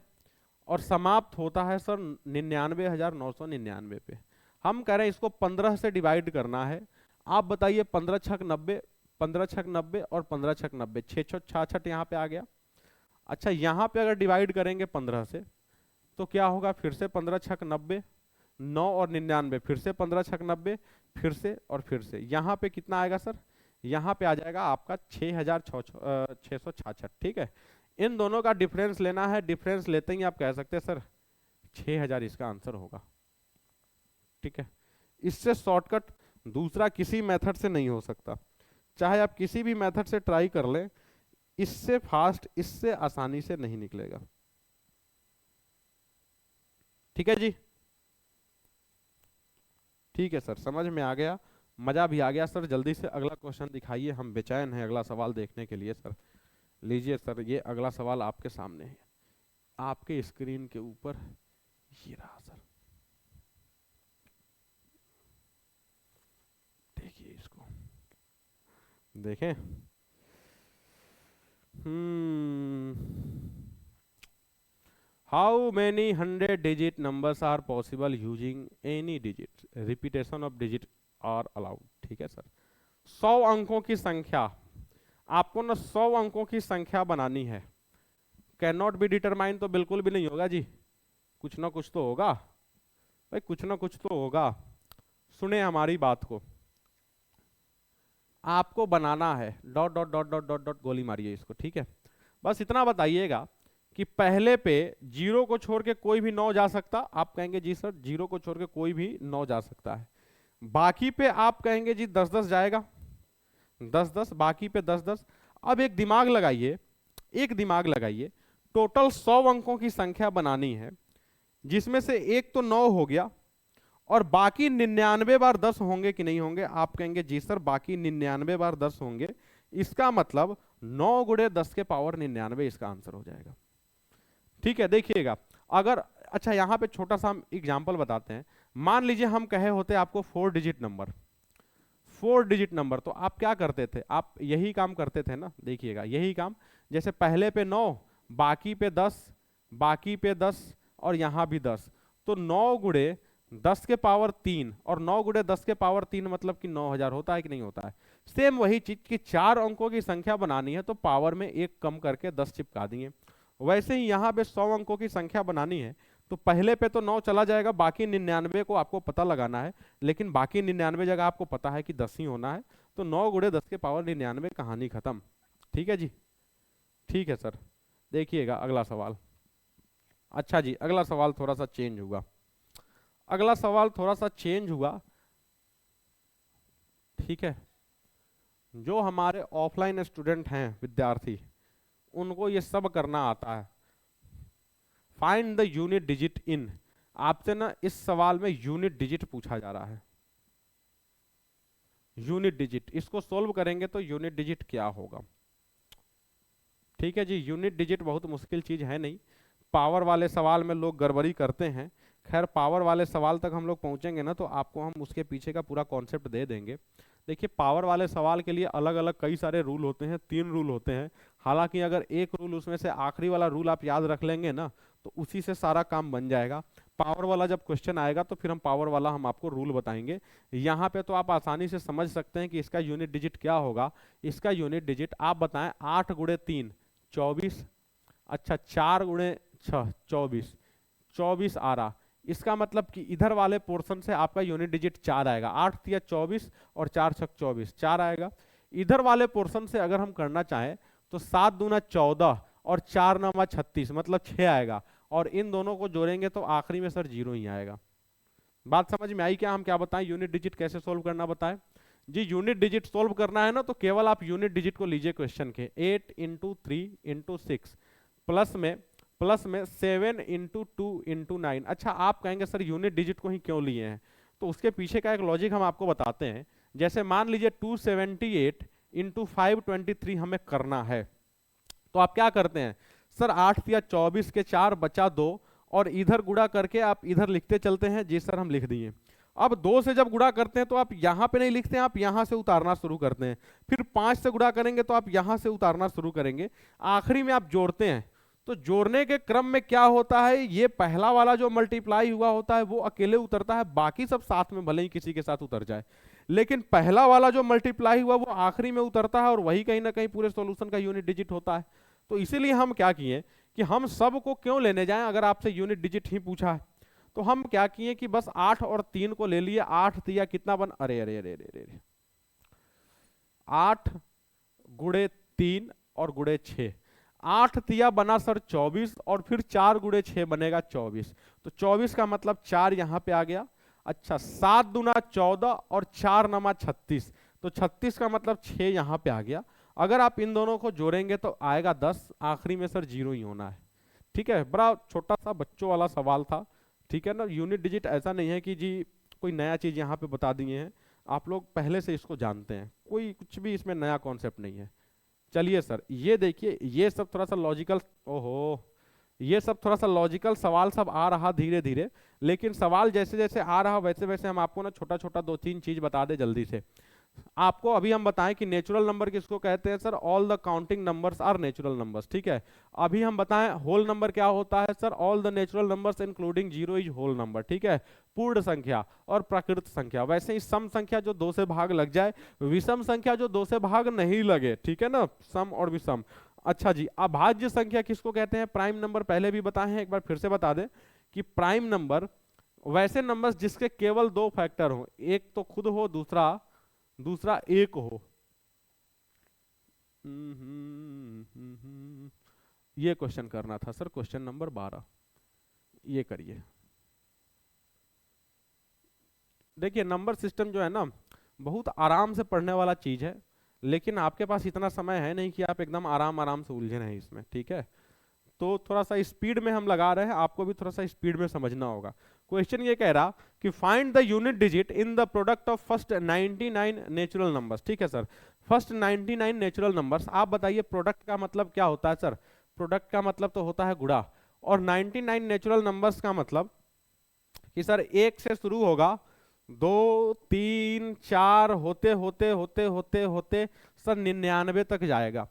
और समाप्त होता है सर 99,999 पे। हम कह रहे हैं इसको 15 से डिवाइड करना है। आप बताइए 15 छक 90, 15 छक 90 और 15 छक 90, 6 66 यहाँ पे आ गया। अच्छा, यहाँ पे अगर डिवाइड करेंगे 15 से तो क्या होगा, फिर से 15 छक 90, 9 और 99, फिर से 15 छक 90, फिर से और फिर से। यहाँ पे कितना आएगा सर, यहाँ पे आ जाएगा आपका 6,666। ठीक है, इन दोनों का डिफरेंस लेना है, डिफरेंस लेते ही आप कह सकते हैं सर 6,000 इसका आंसर होगा। ठीक है, इससे शॉर्टकट दूसरा किसी मेथड से नहीं हो सकता, चाहे आप किसी भी मेथड से ट्राई कर लें, इससे फास्ट, इससे आसानी से नहीं निकलेगा। ठीक है जी, ठीक है सर, समझ में आ गया, मजा भी आ गया सर। जल्दी से अगला क्वेश्चन दिखाइए, हम बेचैन हैं अगला सवाल देखने के लिए सर। लीजिए सर, ये अगला सवाल आपके सामने है, आपके स्क्रीन के ऊपर ये रहा सर, देखिए इसको, देखें। How many 100 digit numbers are possible using any digit, repetition of digit are allowed. ठीक है सर, 100 अंकों की संख्या, आपको ना 100 अंकों की संख्या बनानी है। कैन नॉट बी डिटरमाइन तो बिल्कुल भी नहीं होगा जी, कुछ ना कुछ तो होगा भाई, कुछ ना कुछ तो होगा। सुने हमारी बात को, आपको बनाना है dot dot dot dot dot dot, गोली मारिए इसको। ठीक है, बस इतना बताइएगा कि पहले पे जीरो को छोड़ के कोई भी 9 जा सकता, आप कहेंगे जी सर जीरो को छोड़ के कोई भी 9 जा सकता है। बाकी पे आप कहेंगे जी 10-10 जाएगा, 10-10, बाकी पे 10-10। अब एक दिमाग लगाइए, एक दिमाग लगाइए, टोटल 100 अंकों की संख्या बनानी है, जिसमें से एक तो 9 हो गया, और बाकी 99 बार 10 होंगे कि नहीं होंगे? आप कहेंगे जी सर बाकी 99 बार 10 होंगे, इसका मतलब 9 गुणे 10 के पावर 99 इसका आंसर हो जाएगा। ठीक है, देखिएगा, अगर अच्छा यहां पे छोटा सा हम एग्जांपल बताते हैं। मान लीजिए हम कहे होते आपको 4 डिजिट नंबर, 4 डिजिट नंबर, तो आप क्या करते थे? आप यही काम करते थे ना, देखिएगा यही काम, जैसे पहले पे 9, बाकी पे 10, बाकी पे 10, और यहां भी 10, तो 9 गुणे 10 के पावर 3, और 9 गुणे 10 के पावर 3 मतलब कि 9000 होता है कि नहीं होता है? सेम वही चीज कि 4 अंकों की संख्या बनानी है तो पावर में 1 कम करके 10 चिपका दिए। वैसे ही यहाँ पे 100 अंकों की संख्या बनानी है तो पहले पे तो 9 चला जाएगा, बाकी 99 को आपको पता लगाना है, लेकिन बाकी 99 जगह आपको पता है कि 10 ही होना है, तो 9 गुणे 10 के पावर 99, कहानी खत्म। ठीक है जी, ठीक है सर। देखिएगा अगला सवाल। अच्छा जी, अगला सवाल थोड़ा सा चेंज हुआ, अगला सवाल थोड़ा सा चेंज हुआ। ठीक है, जो हमारे ऑफलाइन स्टूडेंट हैं, विद्यार्थी, उनको ये सब करना आता है। फाइंड द यूनिट डिजिट इन, आपसे ना इस सवाल में यूनिट डिजिट पूछा जा रहा है। यूनिट डिजिट, इसको सोल्व करेंगे तो यूनिट डिजिट क्या होगा? ठीक है जी, यूनिट डिजिट बहुत मुश्किल चीज है नहीं, पावर वाले सवाल में लोग गड़बड़ी करते हैं। खैर पावर वाले सवाल तक हम लोग पहुंचेंगे ना तो आपको हम उसके पीछे का पूरा कॉन्सेप्ट दे देंगे। देखिए पावर वाले सवाल के लिए अलग अलग कई सारे रूल होते हैं, 3 रूल होते हैं। हालांकि अगर एक रूल उसमें से आखिरी वाला रूल आप याद रख लेंगे ना तो उसी से सारा काम बन जाएगा। पावर वाला जब क्वेश्चन आएगा तो फिर हम पावर वाला हम आपको रूल बताएंगे। यहाँ पे तो आप आसानी से समझ सकते हैं कि इसका यूनिट डिजिट क्या होगा। इसका यूनिट डिजिट आप बताएं, 8 गुणे 3 24, अच्छा 4 गुणे 6 24, 24 आ रहा, इसका मतलब कि इधर वाले पोर्शन से आपका यूनिट डिजिट 4 आएगा। 8 तिया 24 और 4 छक 24, 4 आएगा। इधर वाले पोर्शन से अगर हम करना चाहें तो 7 दूना 14 और 4 नवा 36 मतलब 6 आएगा, और इन दोनों को जोड़ेंगे तो आखिरी में सर 0 ही आएगा। बात समझ में आई क्या? हम क्या बताएं, यूनिट डिजिट कैसे सोल्व करना बताएं जी। यूनिट डिजिट सोल्व करना है ना तो केवल आप यूनिट डिजिट को लीजिए क्वेश्चन के, 8 इंटू 3 इंटू 6 प्लस में 7 इंटू 2 इंटू 9। अच्छा आप कहेंगे सर यूनिट डिजिट को ही क्यों लिए हैं, तो उसके पीछे का एक लॉजिक हम आपको बताते हैं। जैसे मान लीजिए 278 इंटू 523 हमें करना है, तो आप क्या करते हैं सर, 8 या 24 के 4 बचा 2, और इधर गुणा करके आप इधर लिखते चलते हैं। जी सर हम लिख दिए। अब 2 से जब गुणा करते हैं तो आप यहां पे नहीं लिखते हैं, आप यहां से उतारना शुरू करते हैं। फिर 5 से गुणा करेंगे तो आप यहां से उतारना शुरू करेंगे। आखिरी में आप जोड़ते हैं, तो जोड़ने के क्रम में क्या होता है, ये पहला वाला जो मल्टीप्लाई हुआ होता है वो अकेले उतरता है, बाकी सब साथ में भले ही किसी के साथ उतर जाए, लेकिन पहला वाला जो मल्टीप्लाई हुआ वो आखिरी में उतरता है, और वही कहीं ना कहीं पूरे सॉल्यूशन का यूनिट डिजिट होता है। तो इसीलिए हम क्या किए कि हम सब को क्यों लेने जाएं, अगर आपसे यूनिट डिजिट ही पूछा है तो हम क्या किए कि बस 8 और 3 को ले लिए। 8 तिया कितना बन, अरे अरे अरे अरे अरे 8 गुणे 3 और गुणे 6, 8 तिया बना सर 24, और फिर 4 गुणे 6 बनेगा 24, तो 24 का मतलब 4 यहां पे आ गया। अच्छा 7 दूना 14 और 4 नमा 36, तो 36 का मतलब 6 यहां पे आ गया। अगर आप इन दोनों को जोड़ेंगे तो आएगा 10, आखिरी में सर 0 ही होना है। ठीक है, बड़ा छोटा सा बच्चों वाला सवाल था। ठीक है ना, यूनिट डिजिट ऐसा नहीं है कि जी कोई नया चीज यहाँ पे बता दिए हैं, आप लोग पहले से इसको जानते हैं, कोई कुछ भी इसमें नया कॉन्सेप्ट नहीं है। चलिए सर, ये देखिए, ये सब थोड़ा सा लॉजिकल, ओहो, ये सब थोड़ा सा लॉजिकल सवाल सब आ रहा धीरे धीरे, लेकिन सवाल जैसे जैसे आ रहा वैसे वैसे हम आपको ना छोटा छोटा दो तीन चीज बता दे जल्दी से। आपको अभी हम बताएं कि नेचुरल नंबर किसको कहते हैं sir, all the counting numbers are natural numbers, ठीक है। अभी हम बताएं होल नंबर क्या होता है sir, all the natural numbers including zero is whole number, ठीक है। पूर्ण संख्या और प्राकृत संख्या, वैसे ही सम संख्या जो दो से भाग लग जाए, विषम संख्या जो दो से भाग नहीं लगे, ठीक है ना, सम और विषम। अच्छा जी, अभाज्य संख्या किसको कहते हैं, प्राइम नंबर पहले भी बताए हैं, एक बार फिर से बता दें कि प्राइम नंबर वैसे नंबर्स जिसके केवल दो फैक्टर हो, एक तो खुद हो, दूसरा दूसरा एक हो। ये क्वेश्चन करना था सर, क्वेश्चन नंबर 12, ये करिए। देखिए नंबर सिस्टम जो है ना, बहुत आराम से पढ़ने वाला चीज है, लेकिन आपके पास इतना समय है नहीं कि आप एकदम आराम आराम से उलझे रहें इसमें, ठीक है। तो थोड़ा सा स्पीड में हम लगा रहे हैं, आपको भी थोड़ा सा स्पीड में समझना होगा। क्वेश्चन ये कह रहा कि find the unit digit in the product of first 99 natural numbers, ठीक है सर। फर्स्ट 99 नेचुरल नंबर्स, आप बताइए प्रोडक्ट का मतलब क्या होता है सर। प्रोडक्ट का मतलब तो होता है गुणा, और 99 नेचुरल नंबर्स का मतलब कि सर एक से शुरू होगा, दो तीन चार होते होते होते होते होते सर 99 तक जाएगा।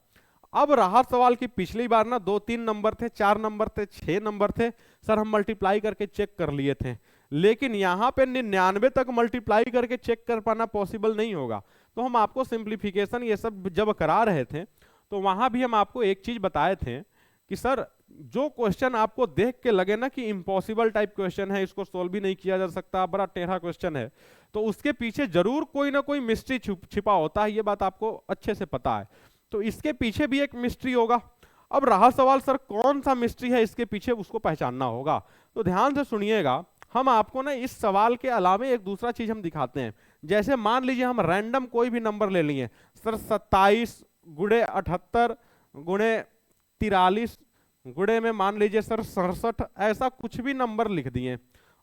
अब रहा सवाल कि पिछली बार ना दो तीन नंबर थे, चार नंबर थे, छह नंबर थे, सर हम मल्टीप्लाई करके चेक कर लिए थे, लेकिन यहाँ पे 99 तक मल्टीप्लाई करके चेक कर पाना पॉसिबल नहीं होगा। तो हम आपको सिंप्लीफिकेशन ये सब जब करा रहे थे, तो वहां भी हम आपको एक चीज बताए थे कि सर जो क्वेश्चन आपको देख के लगे ना कि इम्पॉसिबल टाइप क्वेश्चन है, इसको सोल्व भी नहीं किया जा सकता, बड़ा टेढ़ा क्वेश्चन है, तो उसके पीछे जरूर कोई ना कोई मिस्ट्री छिपा होता है, ये बात आपको अच्छे से पता है। तो इसके पीछे भी एक मिस्ट्री होगा। अब रहा सवाल सर कौन सा मिस्ट्री है इसके पीछे, उसको पहचानना होगा। तो ध्यान से सुनिएगा, हम आपको ना इस सवाल के अलावा एक दूसरा चीज हम दिखाते हैं। जैसे मान लीजिए हम रैंडम कोई भी नंबर ले लिए सर, 27 गुणे 78 गुणे 43 गुणे में मान लीजिए सर 67, ऐसा कुछ भी नंबर लिख दिए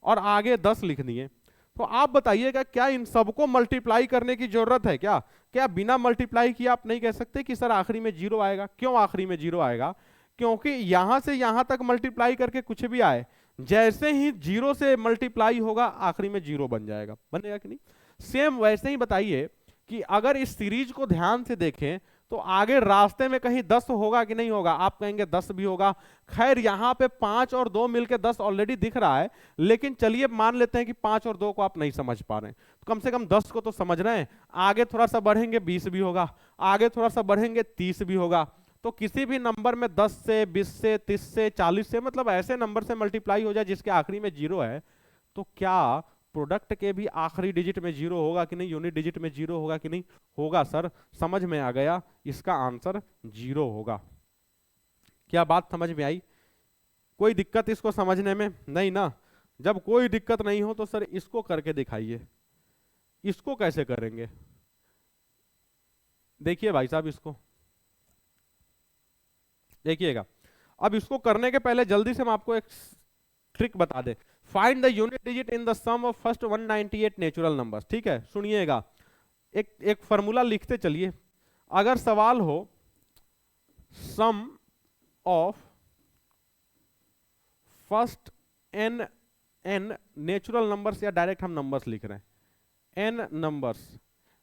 और आगे 10 लिख दिए। तो आप बताइएगा क्या इन सबको मल्टीप्लाई करने की जरूरत है क्या? क्या बिना मल्टीप्लाई किए आप नहीं कह सकते कि सर आखिरी में जीरो आएगा? क्यों आखिरी में जीरो आएगा? क्योंकि यहां से यहां तक मल्टीप्लाई करके कुछ भी आए, जैसे ही जीरो से मल्टीप्लाई होगा आखिरी में जीरो बन जाएगा, बनेगा कि नहीं? सेम वैसे ही बताइए कि अगर इस सीरीज को ध्यान से देखें तो आगे रास्ते में कहीं 10 होगा कि नहीं होगा? आप कहेंगे 10 भी होगा। खैर यहां पे 5 और 2 मिलके 10 ऑलरेडी दिख रहा है, लेकिन चलिए मान लेते हैं कि 5 और 2 को आप नहीं समझ पा रहे हैं, तो कम से कम 10 को तो समझ रहे हैं। आगे थोड़ा सा बढ़ेंगे 20 भी होगा, आगे थोड़ा सा बढ़ेंगे 30 भी होगा। तो किसी भी नंबर में 10 से 20 से 30 से 40 से, मतलब ऐसे नंबर से मल्टीप्लाई हो जाए जिसके आखिरी में जीरो है, तो क्या प्रोडक्ट के भी आखिरी डिजिट में जीरो होगा कि नहीं? यूनिट डिजिट में जीरो होगा कि नहीं? होगा सर। समझ में आ गया, इसका आंसर जीरो होगा। क्या बात समझ में आई? कोई दिक्कत इसको समझने में नहीं ना? जब कोई दिक्कत नहीं हो तो सर इसको करके दिखाइए। इसको कैसे करेंगे? देखिए भाई साहब, इसको देखिएगा। अब इसको करने के पहले जल्दी से हम आपको एक ट्रिक बता दे। Find the unit digit in the sum of first 198 natural numbers, ठीक है। सुनिएगा, एक फॉर्मूला लिखते चलिए। अगर सवाल हो sum of first n natural numbers, या डायरेक्ट हम नंबर्स लिख रहे हैं एन नंबर्स,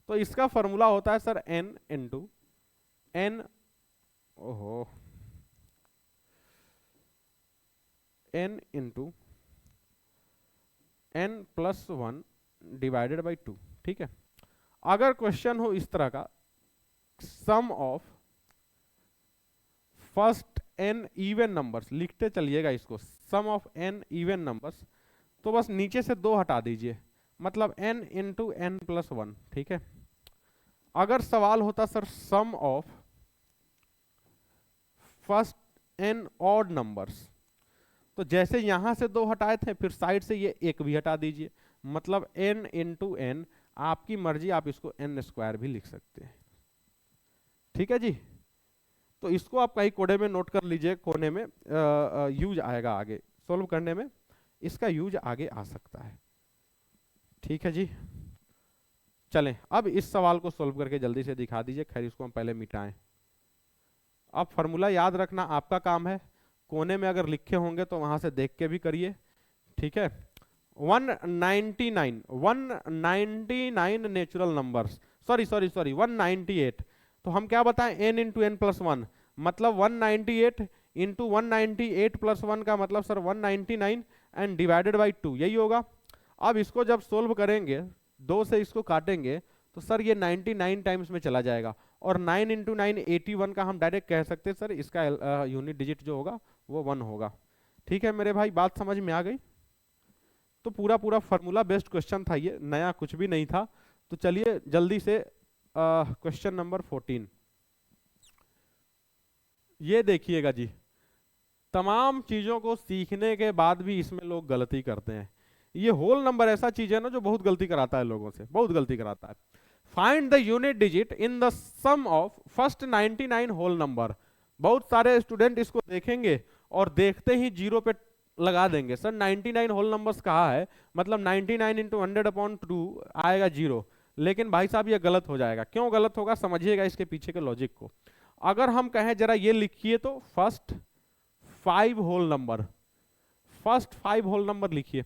तो इसका फॉर्मूला होता है सर एन इंटू एन, ओहो, n into N plus 1 divided by 2, ठीक है। अगर क्वेश्चन हो इस तरह का, sum of first n even numbers, लिखते चलिएगा इसको, sum of n even numbers, तो बस नीचे से 2 हटा दीजिए, मतलब एन इंटू एन प्लस 1, ठीक है। अगर सवाल होता sir sum of first N odd numbers, तो जैसे यहां से 2 हटाए थे, फिर साइड से ये 1 भी हटा दीजिए, मतलब n इंटू एन, आपकी मर्जी, आप इसको n स्क्वायर भी लिख सकते हैं, ठीक है जी। तो इसको आप कहीं कोडे में नोट कर लीजिए, कोने में यूज आएगा आगे सोल्व करने में, इसका यूज आगे आ सकता है, ठीक है जी। चलें अब इस सवाल को सोल्व करके जल्दी से दिखा दीजिए। खैर इसको हम पहले मिटाएं। अब फॉर्मूला याद रखना आपका काम है, कोने में अगर लिखे होंगे तो वहां से देख के भी करिए, ठीक है। 199 नेचुरल नंबर्स, सॉरी 198, तो हम क्या बताएं, n into N plus one, मतलब 198 इंटू 198 प्लस वन का मतलब सर 199 एंड डिवाइडेड बाई 2, यही होगा। अब इसको जब सोल्व करेंगे, 2 से इसको काटेंगे तो सर ये 99 टाइम्स में चला जाएगा, और 9 इंटू 9 81 का हम डायरेक्ट कह सकते हैं सर इसका यूनिट डिजिट जो होगा वो 1 होगा। ठीक है मेरे भाई, बात समझ में आ गई। तो पूरा पूरा फार्मूला बेस्ड क्वेश्चन था ये, नया कुछ भी नहीं था। तो चलिए जल्दी से क्वेश्चन नंबर 14 ये देखिएगा जी। तमाम चीजों को सीखने के बाद भी इसमें लोग गलती करते हैं। ये होल नंबर ऐसा चीज है ना जो बहुत गलती कराता है लोगों से, बहुत गलती कराता है। Find the unit digit in the sum of first 99 whole number. बहुत सारे स्टूडेंट इसको देखेंगे और देखते ही जीरो पे लगा देंगे, सर 99 होल नंबर्स कहाँ है, मतलब 99 इंटू 100/2 आएगा जीरो। लेकिन भाई साहब ये गलत हो जाएगा। क्यों गलत होगा, समझिएगा इसके पीछे के लॉजिक को। अगर हम कहें जरा ये लिखिए तो first 5 whole number, first 5 whole number लिखिए,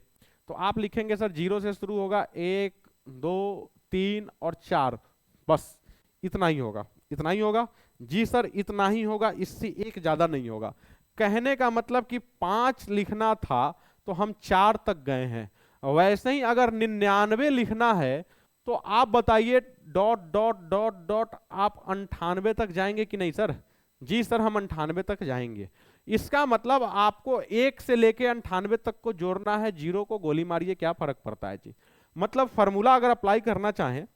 तो आप लिखेंगे सर जीरो से शुरू होगा, 1 2 3 और 4, बस इतना ही होगा, इतना ही होगा जी सर, इतना ही होगा, इससे एक ज्यादा नहीं होगा। कहने का मतलब कि 5 लिखना था तो हम 4 तक गए हैं। वैसे ही अगर 99 लिखना है तो आप बताइए डॉट डॉट डॉट डॉट आप 98 तक जाएंगे कि नहीं सर? जी सर हम 98 तक जाएंगे। इसका मतलब आपको 1 से लेके 98 तक को जोड़ना है, जीरो को गोली मारिए, क्या फर्क पड़ता है जी। मतलब फॉर्मूला अगर अप्लाई करना चाहें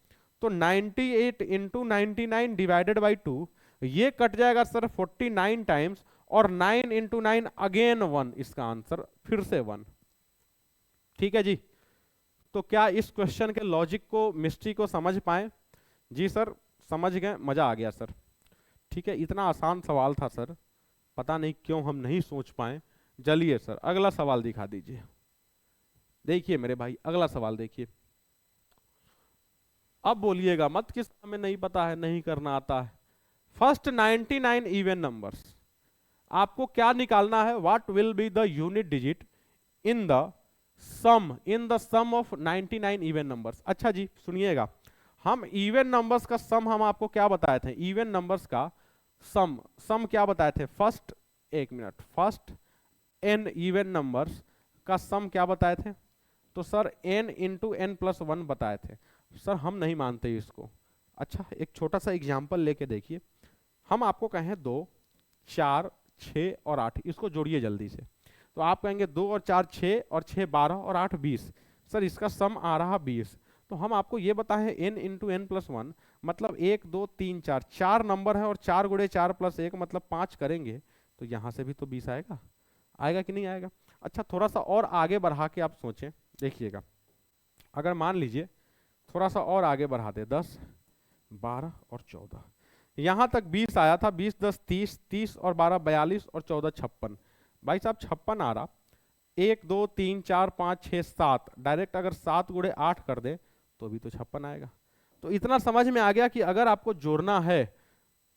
तो 98 इंटू 99 डिवाइडेड बाई 2, ये कट जाएगा सर 49 टाइम्स, और 9 इंटू 9 अगेन 1, इसका आंसर फिर से 1। ठीक है जी। तो क्या इस क्वेश्चन के लॉजिक को, मिस्ट्री को समझ पाए? जी सर समझ गए, मजा आ गया सर। ठीक है, इतना आसान सवाल था सर, पता नहीं क्यों हम नहीं सोच पाए। चलिए सर अगला सवाल दिखा दीजिए। देखिए मेरे भाई अगला सवाल देखिए। अब बोलिएगा मत किस हमें नहीं पता है, नहीं करना आता है। फर्स्ट 99 इवन नंबर्स, आपको क्या निकालना है, what will be the unit digit in the sum of 99 even numbers. अच्छा जी सुनिएगा, हम इवन नंबर्स का सम हम आपको क्या बताए थे, इवन नंबर्स का सम क्या बताए थे, फर्स्ट, एक minute, first n even numbers का सम क्या बताए थे, तो sir n into N plus 1 बताए थे। सर हम नहीं मानते इसको। अच्छा एक छोटा सा एग्जाम्पल लेके देखिए, हम आपको कहें 2 4 6 और 8, इसको जोड़िए जल्दी से। तो आप कहेंगे 2 और 4 6 और 6 12 और 8 20, सर इसका सम आ रहा 20। तो हम आपको ये बताएं n इंटू एन प्लस 1, मतलब 1 2 3 4, 4 नंबर है और 4 गुणे 4 प्लस 1 मतलब 5 करेंगे तो यहाँ से भी तो 20 आएगा, आएगा कि नहीं आएगा? अच्छा थोड़ा सा और आगे बढ़ा के आप सोचें, देखिएगा, अगर मान लीजिए थोड़ा सा और आगे बढ़ा दे, 10 12 और 14, यहाँ तक 20 आया था, 20 10 30, 30 और 12 42 और 14 56। भाई साहब 56 आ रहा, 1 2 3 4 5 6 7, डायरेक्ट अगर 7 गुणे 8 कर दे तो भी तो 56 आएगा। तो इतना समझ में आ गया कि अगर आपको जोड़ना है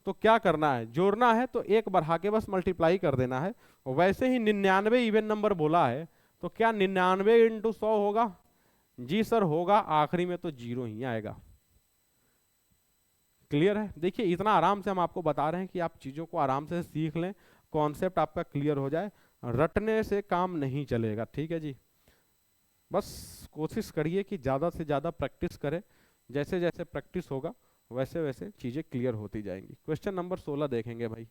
तो क्या करना है, जोड़ना है तो एक बढ़ा के बस मल्टीप्लाई कर देना है। वैसे ही 99 इवन नंबर बोला है, तो क्या 99 इंटू 100 होगा? जी सर होगा, आखिरी में तो जीरो ही आएगा। क्लियर है? देखिए इतना आराम से हम आपको बता रहे हैं कि आप चीजों को आराम से सीख लें, कॉन्सेप्ट आपका क्लियर हो जाए, रटने से काम नहीं चलेगा। ठीक है जी, बस कोशिश करिए कि ज़्यादा से ज़्यादा प्रैक्टिस करें, जैसे जैसे प्रैक्टिस होगा वैसे वैसे चीज़ें क्लियर होती जाएंगी। क्वेश्चन नंबर 16 देखेंगे भाई।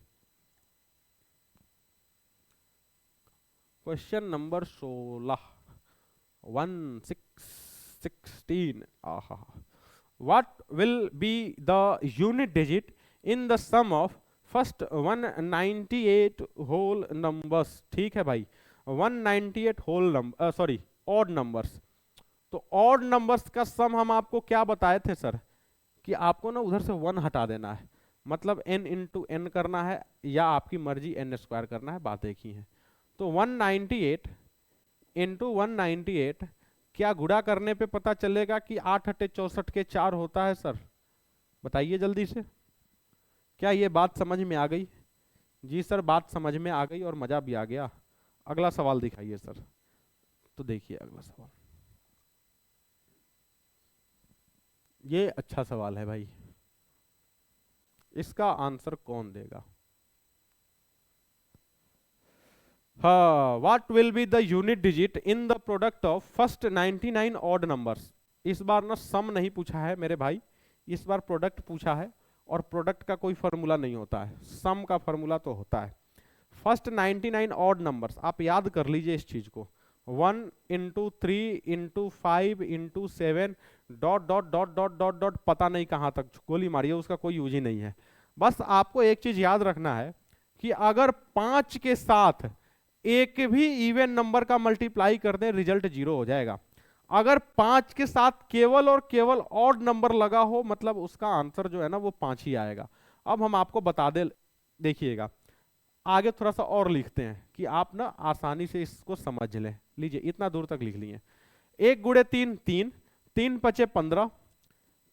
क्वेश्चन नंबर 16 16, आहा, what will be the unit digit in the sum of first 198 whole numbers. ठीक है भाई, 198 whole number, sorry odd numbers. तो ऑड नंबर्स का सम हम आपको क्या बताए थे सर, कि आपको ना उधर से 1 हटा देना है, मतलब n इंटू एन करना है या आपकी मर्जी n स्क्वायर करना है, बात एक ही है। तो 198 इंटू 198 क्या गुणा करने पे पता चलेगा कि 8 8 64 के 4 होता है सर? बताइए जल्दी से, क्या ये बात समझ में आ गई? जी सर, बात समझ में आ गई और मजा भी आ गया। अगला सवाल दिखाइए सर। तो देखिए अगला सवाल, ये अच्छा सवाल है भाई, इसका आंसर कौन देगा? हाँ, what will be the unit digit in the product of first 99 odd numbers. इस बार ना सम नहीं पूछा है मेरे भाई, इस बार प्रोडक्ट पूछा है, और प्रोडक्ट का कोई फॉर्मूला नहीं होता है, सम का फॉर्मूला तो होता है। फर्स्ट 99 ऑड नंबर्स, आप याद कर लीजिए इस चीज को, 1 × 3 × 5 × 7 dot dot dot dot dot dot, पता नहीं कहाँ तक गोली मारिए, उसका कोई यूज ही नहीं है। बस आपको एक चीज याद रखना है कि अगर 5 के साथ एक भी इवन नंबर का मल्टीप्लाई कर दें, रिजल्ट 0 हो जाएगा। अगर 5 के साथ केवल और केवल ऑड नंबर लगा हो, मतलब उसका आंसर जो है ना वो 5 ही आएगा। अब हम आपको बता दे, देखिएगा आगे थोड़ा सा और लिखते हैं कि आप ना आसानी से इसको समझ लें। लीजिए इतना दूर तक लिख लिए, 1 × 3 3, 3 × 5 15,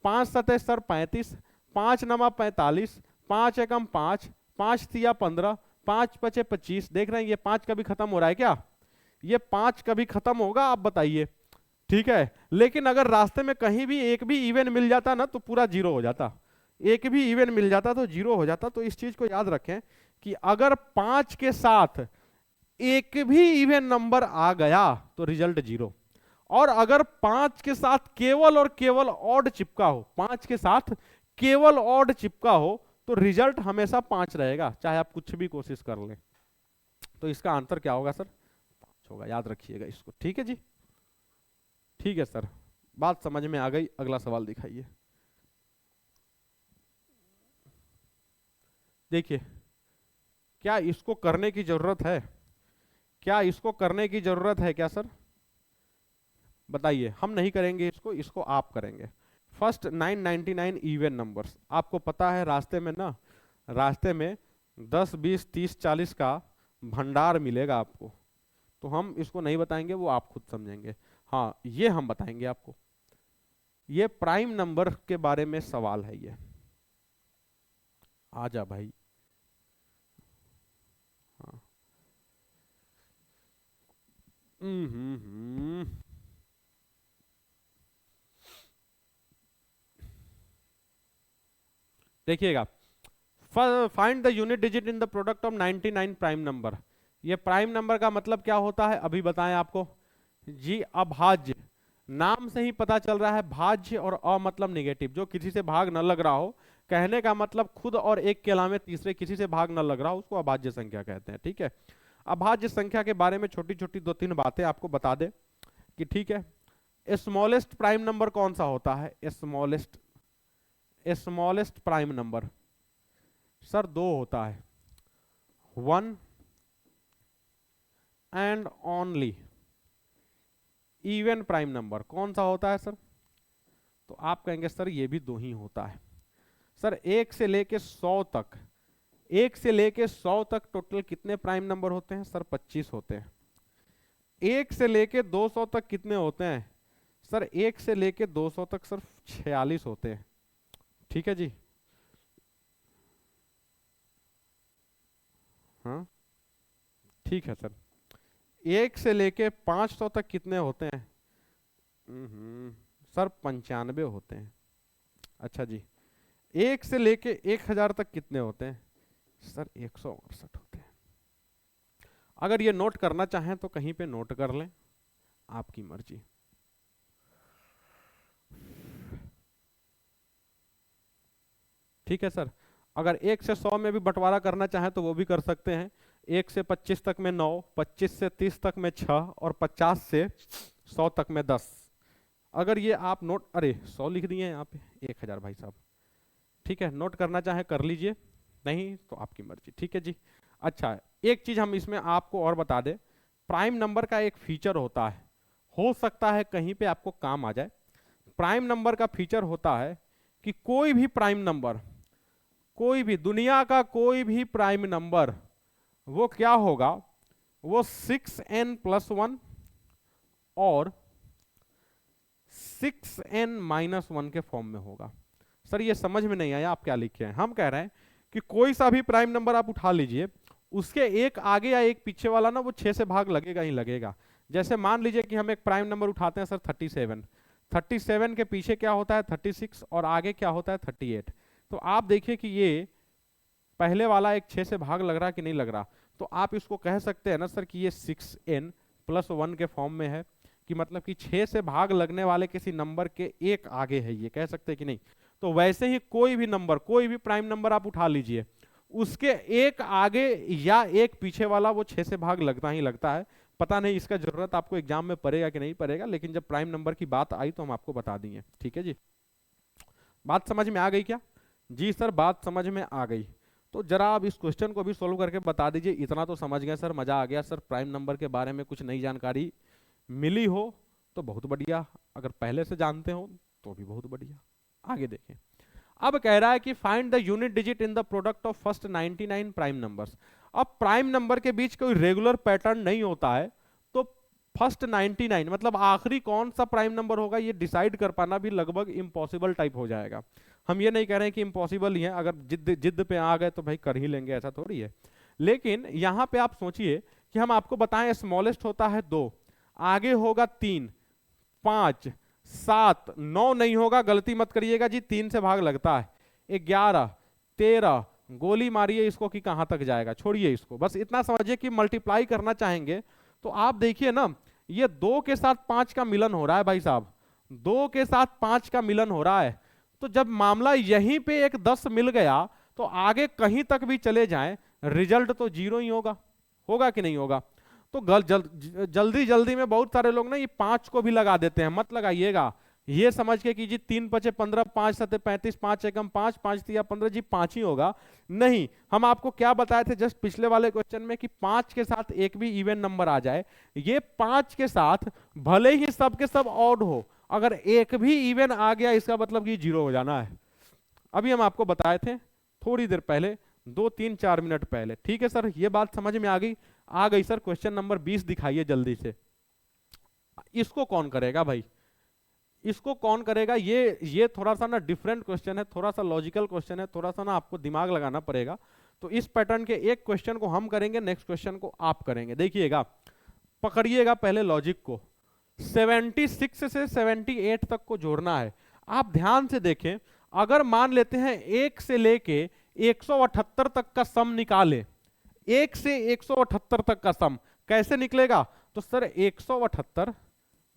5 × 7 सर 35, 5 × 9 45, 5 × 5, 5 × 3 15, 5 × 5 25। देख रहे हैं ये 5 कभी खत्म हो रहा है क्या? ये 5 कभी खत्म होगा, आप बताइए। ठीक है, लेकिन अगर रास्ते में कहीं भी एक भी इवन मिल जाता ना तो पूरा 0 हो जाता, एक भी इवन मिल जाता तो 0 हो जाता। तो इस चीज को याद रखें कि अगर 5 के साथ एक भी इवन नंबर आ गया तो रिजल्ट 0, और अगर 5 के साथ केवल और केवल ऑड चिपका हो, 5 के साथ केवल ऑड चिपका हो, तो रिजल्ट हमेशा 5 रहेगा, चाहे आप कुछ भी कोशिश कर लें। तो इसका आंसर क्या होगा सर? 5 होगा, याद रखिएगा इसको। ठीक है जी, ठीक है सर, बात समझ में आ गई। अगला सवाल दिखाइए। देखिए, क्या इसको करने की जरूरत है? क्या इसको करने की जरूरत है क्या सर? बताइए। हम नहीं करेंगे इसको, इसको आप करेंगे। फर्स्ट 999 इवन नंबर्स, आपको पता है रास्ते में ना, रास्ते में 10 20 30 40 का भंडार मिलेगा आपको, तो हम इसको नहीं बताएंगे, वो आप खुद समझेंगे। हाँ, ये हम बताएंगे आपको। ये प्राइम नंबर के बारे में सवाल है ये। आजा भाई। हाँ। हम्म। देखिएगा, find the unit digit in the product of 99 prime number. ये प्राइम नंबर का मतलब क्या होता है अभी बताएं आपको जी? अभाज्य, नाम से ही पता चल रहा है, भाज्य और अ मतलब निगेटिव, जो किसी से भाग न लग रहा हो। कहने का मतलब खुद और एक के अलावे तीसरे किसी से भाग न लग रहा हो, उसको अभाज्य संख्या कहते हैं। ठीक है, अभाज्य संख्या के बारे में छोटी छोटी 2-3 बातें आपको बता दे कि ठीक है, स्मॉलेस्ट प्राइम नंबर कौन सा होता है? स्मॉलेस्ट प्राइम नंबर सर 2 होता है, 1 and only. Even prime number कौन सा होता है सर? तो आप कहेंगे सर ये भी 2 ही होता है। सर 1 से लेके 100 तक, 1 से लेके 100 तक टोटल कितने प्राइम नंबर होते हैं सर? 25 होते हैं। 1 से लेके 200 तक कितने होते हैं सर? 1 से लेके 200 तक सर 46 होते हैं। ठीक है जी, हाँ ठीक है सर। 1 से लेके 500 तक कितने होते हैं? सर 95 होते हैं। अच्छा जी, 1 से लेके 1000 तक कितने होते हैं सर? 168 होते हैं। अगर ये नोट करना चाहें तो कहीं पे नोट कर लें, आपकी मर्जी। ठीक है सर, अगर 1 से 100 में भी बंटवारा करना चाहें तो वो भी कर सकते हैं। 1 से 25 तक में 9, 25 से 30 तक में 6, और 50 से 100 तक में 10। अगर ये आप नोट, अरे 100 लिख दिए यहाँ पे, 1000 भाई साहब। ठीक है, नोट करना चाहे कर लीजिए, नहीं तो आपकी मर्जी। ठीक है जी। अच्छा, एक चीज हम इसमें आपको और बता दें, प्राइम नंबर का एक फीचर होता है, हो सकता है कहीं पे आपको काम आ जाए। प्राइम नंबर का फीचर होता है कि कोई भी प्राइम नंबर, कोई भी दुनिया का कोई भी प्राइम नंबर, वो क्या होगा? वो 6n+1 और 6n-1 के फॉर्म में होगा। सर ये समझ में नहीं आया, आप क्या लिखे हैं? हम कह रहे हैं कि कोई सा भी प्राइम नंबर आप उठा लीजिए, उसके एक आगे या एक पीछे वाला ना वो 6 से भाग लगेगा ही लगेगा। जैसे मान लीजिए कि हम एक प्राइम नंबर उठाते हैं सर 37, 37 के पीछे क्या होता है 36 और आगे क्या होता है 38। तो आप देखिए कि ये पहले वाला एक 6 से भाग लग रहा कि नहीं लग रहा, तो आप इसको कह सकते हैं ना सर कि ये 6n + 1 के फॉर्म में है, कि मतलब कि 6 से भाग लगने वाले किसी नंबर के एक आगे है, ये कह सकते हैं कि नहीं। तो वैसे ही कोई भी नंबर, कोई भी प्राइम नंबर आप उठा लीजिए, उसके एक आगे या एक पीछे वाला वो 6 से भाग लगता ही लगता है। पता नहीं इसका जरूरत आपको एग्जाम में पड़ेगा कि नहीं पड़ेगा, लेकिन जब प्राइम नंबर की बात आई तो हम आपको बता दिए। ठीक है जी, बात समझ में आ गई क्या? जी सर, बात समझ में आ गई। तो जरा आप इस क्वेश्चन को भी सोल्व करके बता दीजिए। इतना तो समझ गए सर, मजा आ गया सर, प्राइम नंबर के बारे में कुछ नई जानकारी मिली हो तो बहुत बढ़िया, अगर पहले से जानते हो तो भी बहुत बढ़िया। आगे देखें, अब कह रहा है कि find the unit digit in the product of first 99 prime numbers. अब प्राइम नंबर के बीच कोई रेगुलर पैटर्न नहीं होता है, तो फर्स्ट 99 मतलब आखिरी कौन सा प्राइम नंबर होगा ये डिसाइड कर पाना भी लगभग इम्पॉसिबल टाइप हो जाएगा। हम ये नहीं कह रहे हैं कि इम्पॉसिबल ही है, अगर जिद पे आ गए तो भाई कर ही लेंगे, ऐसा थोड़ी है। लेकिन यहां पे आप सोचिए कि हम आपको बताएं स्मॉलेस्ट होता है 2, आगे होगा 3, 5, 7, 9 नहीं होगा, गलती मत करिएगा जी, 3 से भाग लगता है, 11, 13, गोली मारिए इसको कि कहां तक जाएगा, छोड़िए इसको, बस इतना समझिए कि मल्टीप्लाई करना चाहेंगे तो आप देखिए ना, ये 2 के साथ 5 का मिलन हो रहा है भाई साहब, 2 के साथ 5 का मिलन हो रहा है। तो जब मामला यहीं पे एक 10 मिल गया तो आगे कहीं तक भी चले जाएं रिजल्ट तो 0 ही होगा, होगा कि नहीं होगा? तो जल्दी जल्दी में बहुत सारे लोग ना ये 5 को भी लगा देते हैं, मत लगाइएगा, ये समझ के कि जी 3 × 5 = 15, 5 × 7 = 35, 5 × 1 = 5, 5 × 3 = 15, जी 5 ही होगा। नहीं, हम आपको क्या बताए थे जस्ट पिछले वाले क्वेश्चन में कि 5 के साथ एक भी इवन नंबर आ जाए, ये 5 के साथ भले ही सब के सब ऑड हो, अगर एक भी इवन आ गया इसका मतलब कि 0 हो जाना है। अभी हम आपको बताए थे थोड़ी देर पहले, 2, 3, 4 मिनट पहले। ठीक है सर, ये बात समझ में आ गई? आ गई सर। क्वेश्चन नंबर 20 दिखाइए जल्दी से। इसको कौन करेगा भाई, इसको कौन करेगा? ये थोड़ा सा ना डिफरेंट क्वेश्चन है, थोड़ा सा लॉजिकल क्वेश्चन है, थोड़ा सा ना आपको दिमाग लगाना पड़ेगा। तो इस पैटर्न के एक क्वेश्चन को हम करेंगे, नेक्स्ट क्वेश्चन को आप करेंगे। देखिएगा, पकड़िएगा पहले लॉजिक को, 76 से 78 तक को जोड़ना है। आप ध्यान से देखें, अगर मान लेते हैं 1 से लेके 178 तक का सम निकालें, 1 से 178 तक का सम कैसे निकलेगा? तो सर 178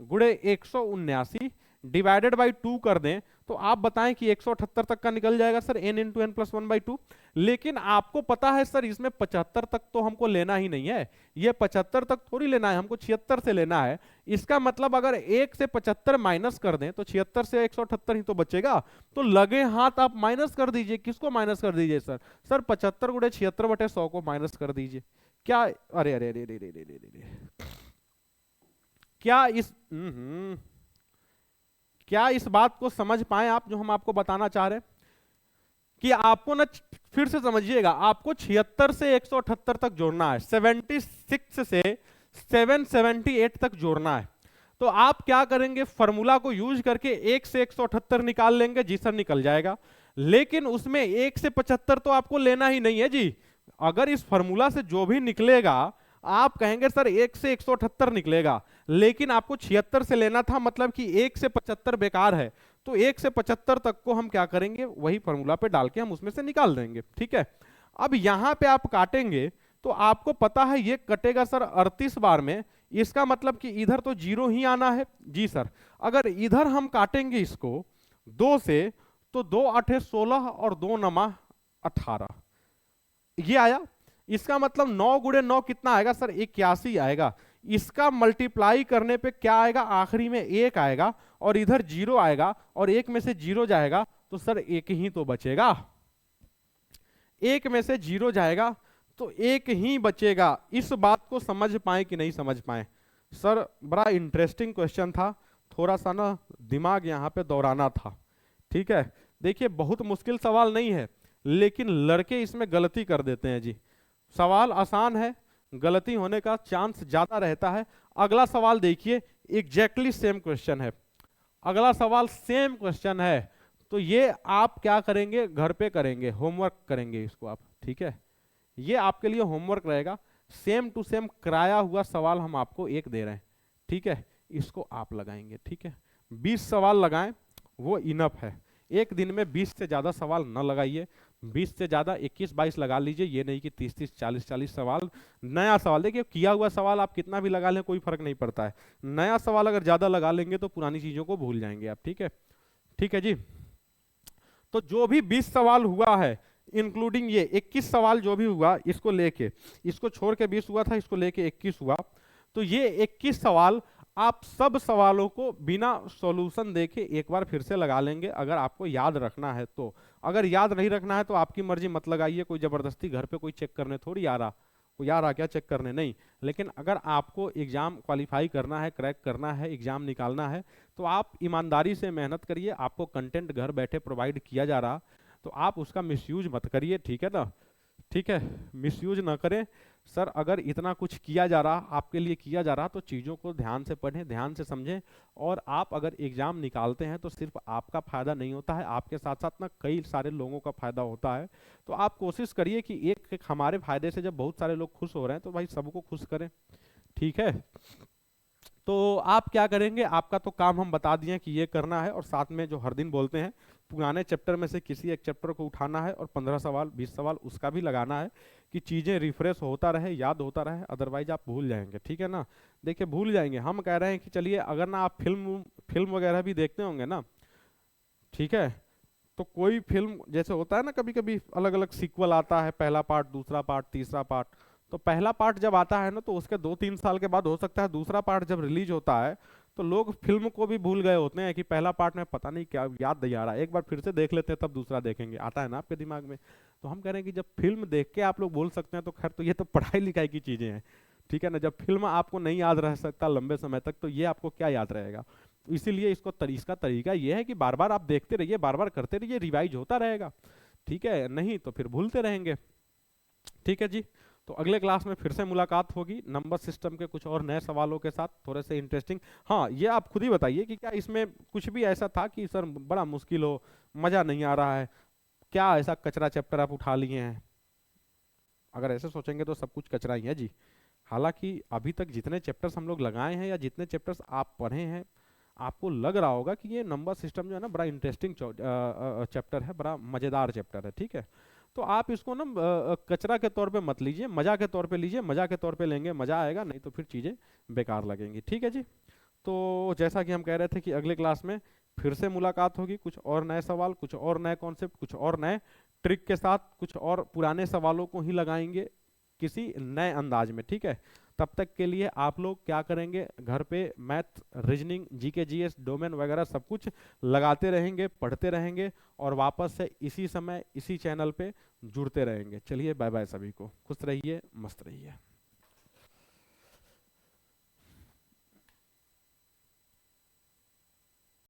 गुणे 179 डिवाइडेड बाई 2 कर दें तो आप बताएं कि 178 तक का निकल जाएगा सर, n × n + 1/2। लेकिन आपको पता है सर इसमें 75 तक तो हमको लेना ही नहीं है, ये 75 तक थोड़ी लेना है, हमको 76 से लेना है। इसका मतलब अगर 1 से 75 माइनस कर दें तो 76 से 178 ही तो बचेगा। तो लगे हाथ आप माइनस कर दीजिए। किसको माइनस कर दीजिए सर? सर 75 × 76/100 को माइनस कर दीजिए। क्या अरे अरे अरे अरे अरे अरे, क्या क्या इस बात को समझ पाए आप जो हम आपको बताना चाह रहे हैं? कि आपको ना, फिर से समझिएगा, आपको 76 से 178 तक जोड़ना है, 76 से 778 तक जोड़ना है। तो आप क्या करेंगे, फॉर्मूला को यूज करके 1 से 178 निकाल लेंगे। जी सर निकल जाएगा, लेकिन उसमें 1 से 75 तो आपको लेना ही नहीं है जी। अगर इस फॉर्मूला से जो भी निकलेगा आप कहेंगे सर 1 से 178 निकलेगा, लेकिन आपको 76 से लेना था, मतलब कि 1 से 75 बेकार है। तो 1 से 75 तक को हम क्या करेंगे, वही फॉर्मूला पे डाल के हम उसमें से निकाल देंगे। ठीक है, अब यहां पे आप काटेंगे तो आपको पता है ये कटेगा सर 38 बार में, इसका मतलब कि इधर तो 0 ही आना है। जी सर, अगर इधर हम काटेंगे इसको 2 से तो 2 × 8 = 16 और 2 × 9 = 18, ये आया। इसका मतलब 9 × 9 कितना आएगा सर? 81 आएगा। इसका मल्टीप्लाई करने पे क्या आएगा? आखिरी में 1 आएगा और इधर 0 आएगा और 1 में से 0 जाएगा तो सर 1 ही तो बचेगा। 1 में से 0 जाएगा तो 1 ही बचेगा। इस बात को समझ पाए कि नहीं समझ पाए? सर बड़ा इंटरेस्टिंग क्वेश्चन था, थोड़ा सा ना दिमाग यहाँ पे दौड़ाना था। ठीक है, देखिए बहुत मुश्किल सवाल नहीं है, लेकिन लड़के इसमें गलती कर देते हैं जी। सवाल आसान है, गलती होने का चांस ज्यादा रहता है। अगला सवाल देखिए, एग्जैक्टली सेम क्वेश्चन है। अगला सवाल सेम क्वेश्चन है, तो ये आप क्या करेंगे, घर पे करेंगे, होमवर्क करेंगे इसको आप, ठीक है। ये आपके लिए होमवर्क रहेगा। सेम टू सेम कराया हुआ सवाल हम आपको एक दे रहे हैं, ठीक है। इसको आप लगाएंगे, ठीक है। 20 सवाल लगाएं, वो इनफ है। एक दिन में 20 से ज्यादा सवाल न लगाइए। 20 से ज्यादा 21-22 लगा लीजिए, ये नहीं कि 30-30 40-40 सवाल। नया सवाल देखिए, किया हुआ सवाल आप कितना भी लगा लें कोई फर्क नहीं पड़ता है। नया सवाल अगर ज्यादा लगा लेंगे तो पुरानी चीजों को भूल जाएंगे आप, ठीक है। ठीक है जी। तो जो भी 20 सवाल हुआ है, इंक्लूडिंग ये 21 सवाल जो भी हुआ, इसको लेके, इसको छोड़ के 20 हुआ था, इसको लेके 21 हुआ, तो ये 21 सवाल आप सब सवालों को बिना सॉल्यूशन देखे एक बार फिर से लगा लेंगे, अगर आपको याद रखना है तो। अगर याद नहीं रखना है तो आपकी मर्जी, मत लगाइए। कोई जबरदस्ती घर पे कोई चेक करने थोड़ी आ रहा, कोई आ रहा क्या चेक करने, नहीं। लेकिन अगर आपको एग्जाम क्वालिफाई करना है, क्रैक करना है, एग्जाम निकालना है, तो आप ईमानदारी से मेहनत करिए। आपको कंटेंट घर बैठे प्रोवाइड किया जा रहा, तो आप उसका मिसयूज मत करिए, ठीक है ना। ठीक है, मिसयूज ना करें। सर अगर इतना कुछ किया जा रहा, आपके लिए किया जा रहा, तो चीज़ों को ध्यान से पढ़ें, ध्यान से समझें। और आप अगर एग्जाम निकालते हैं तो सिर्फ आपका फायदा नहीं होता है, आपके साथ साथ ना कई सारे लोगों का फायदा होता है। तो आप कोशिश करिए कि एक हमारे फायदे से जब बहुत सारे लोग खुश हो रहे हैं तो भाई सबको खुश करें, ठीक है। तो आप क्या करेंगे, आपका तो काम हम बता दिए कि ये करना है, और साथ में जो हर दिन बोलते हैं, पुराने चैप्टर में से किसी एक चैप्टर को उठाना है और 15 सवाल 20 सवाल उसका भी लगाना है, कि चीज़ें रिफ्रेश होता रहे, याद होता रहे। अदरवाइज आप भूल जाएंगे, ठीक है ना। देखिए भूल जाएंगे, हम कह रहे हैं कि चलिए, अगर ना आप फिल्म वगैरह भी देखते होंगे ना, ठीक है, तो कोई फिल्म जैसे होता है ना, कभी कभी अलग अलग सीक्वल आता है, पहला पार्ट, दूसरा पार्ट, तीसरा पार्ट। तो पहला पार्ट जब आता है ना, तो उसके 2-3 साल के बाद हो सकता है दूसरा पार्ट जब रिलीज होता है, तो लोग फिल्म को भी भूल गए होते हैं कि पहला पार्ट में पता नहीं क्या याद नहीं आ रहा, एक बार फिर से देख लेते हैं तब दूसरा देखेंगे, आता है ना आपके दिमाग में। तो हम कह रहे हैं कि जब फिल्म देख के आप लोग भूल सकते हैं, तो खैर, तो ये तो पढ़ाई लिखाई की चीजें हैं, ठीक है ना। जब फिल्म आपको नहीं याद रह सकता लंबे समय तक, तो ये आपको क्या याद रहेगा। तो इसीलिए इसका तरीका ये है कि बार बार आप देखते रहिए, बार बार करते रहिए, रिवाइज होता रहेगा, ठीक है। नहीं तो फिर भूलते रहेंगे, ठीक है जी। तो अगले क्लास में फिर से मुलाकात होगी नंबर सिस्टम के कुछ और नए सवालों के साथ, थोड़े से इंटरेस्टिंग। हाँ, ये आप खुद ही बताइए कि क्या इसमें कुछ भी ऐसा था कि सर बड़ा मुश्किल हो, मजा नहीं आ रहा है, क्या ऐसा कचरा चैप्टर आप उठा लिए हैं। अगर ऐसे सोचेंगे तो सब कुछ कचरा ही है जी। हालांकि अभी तक जितने चैप्टर्स हम लोग लगाए हैं, या जितने चैप्टर्स आप पढ़े हैं, आपको लग रहा होगा कि ये नंबर सिस्टम जो है ना, बड़ा इंटरेस्टिंग चैप्टर है, बड़ा मजेदार चैप्टर है, ठीक है। तो आप इसको ना कचरा के तौर पे मत लीजिए, मजा के तौर पे लीजिए। मजा के तौर पे लेंगे मजा आएगा, नहीं तो फिर चीजें बेकार लगेंगी, ठीक है जी। तो जैसा कि हम कह रहे थे कि अगले क्लास में फिर से मुलाकात होगी, कुछ और नए सवाल, कुछ और नए कॉन्सेप्ट, कुछ और नए ट्रिक के साथ, कुछ और पुराने सवालों को ही लगाएंगे किसी नए अंदाज में, ठीक है। तब तक के लिए आप लोग क्या करेंगे, घर पे math, reasoning, GK GS, domain वगैरह सब कुछ लगाते रहेंगे, पढ़ते रहेंगे, और वापस से इसी समय इसी चैनल पे जुड़ते रहेंगे। चलिए बाय बाय, सभी को खुश रहिए, मस्त रहिए।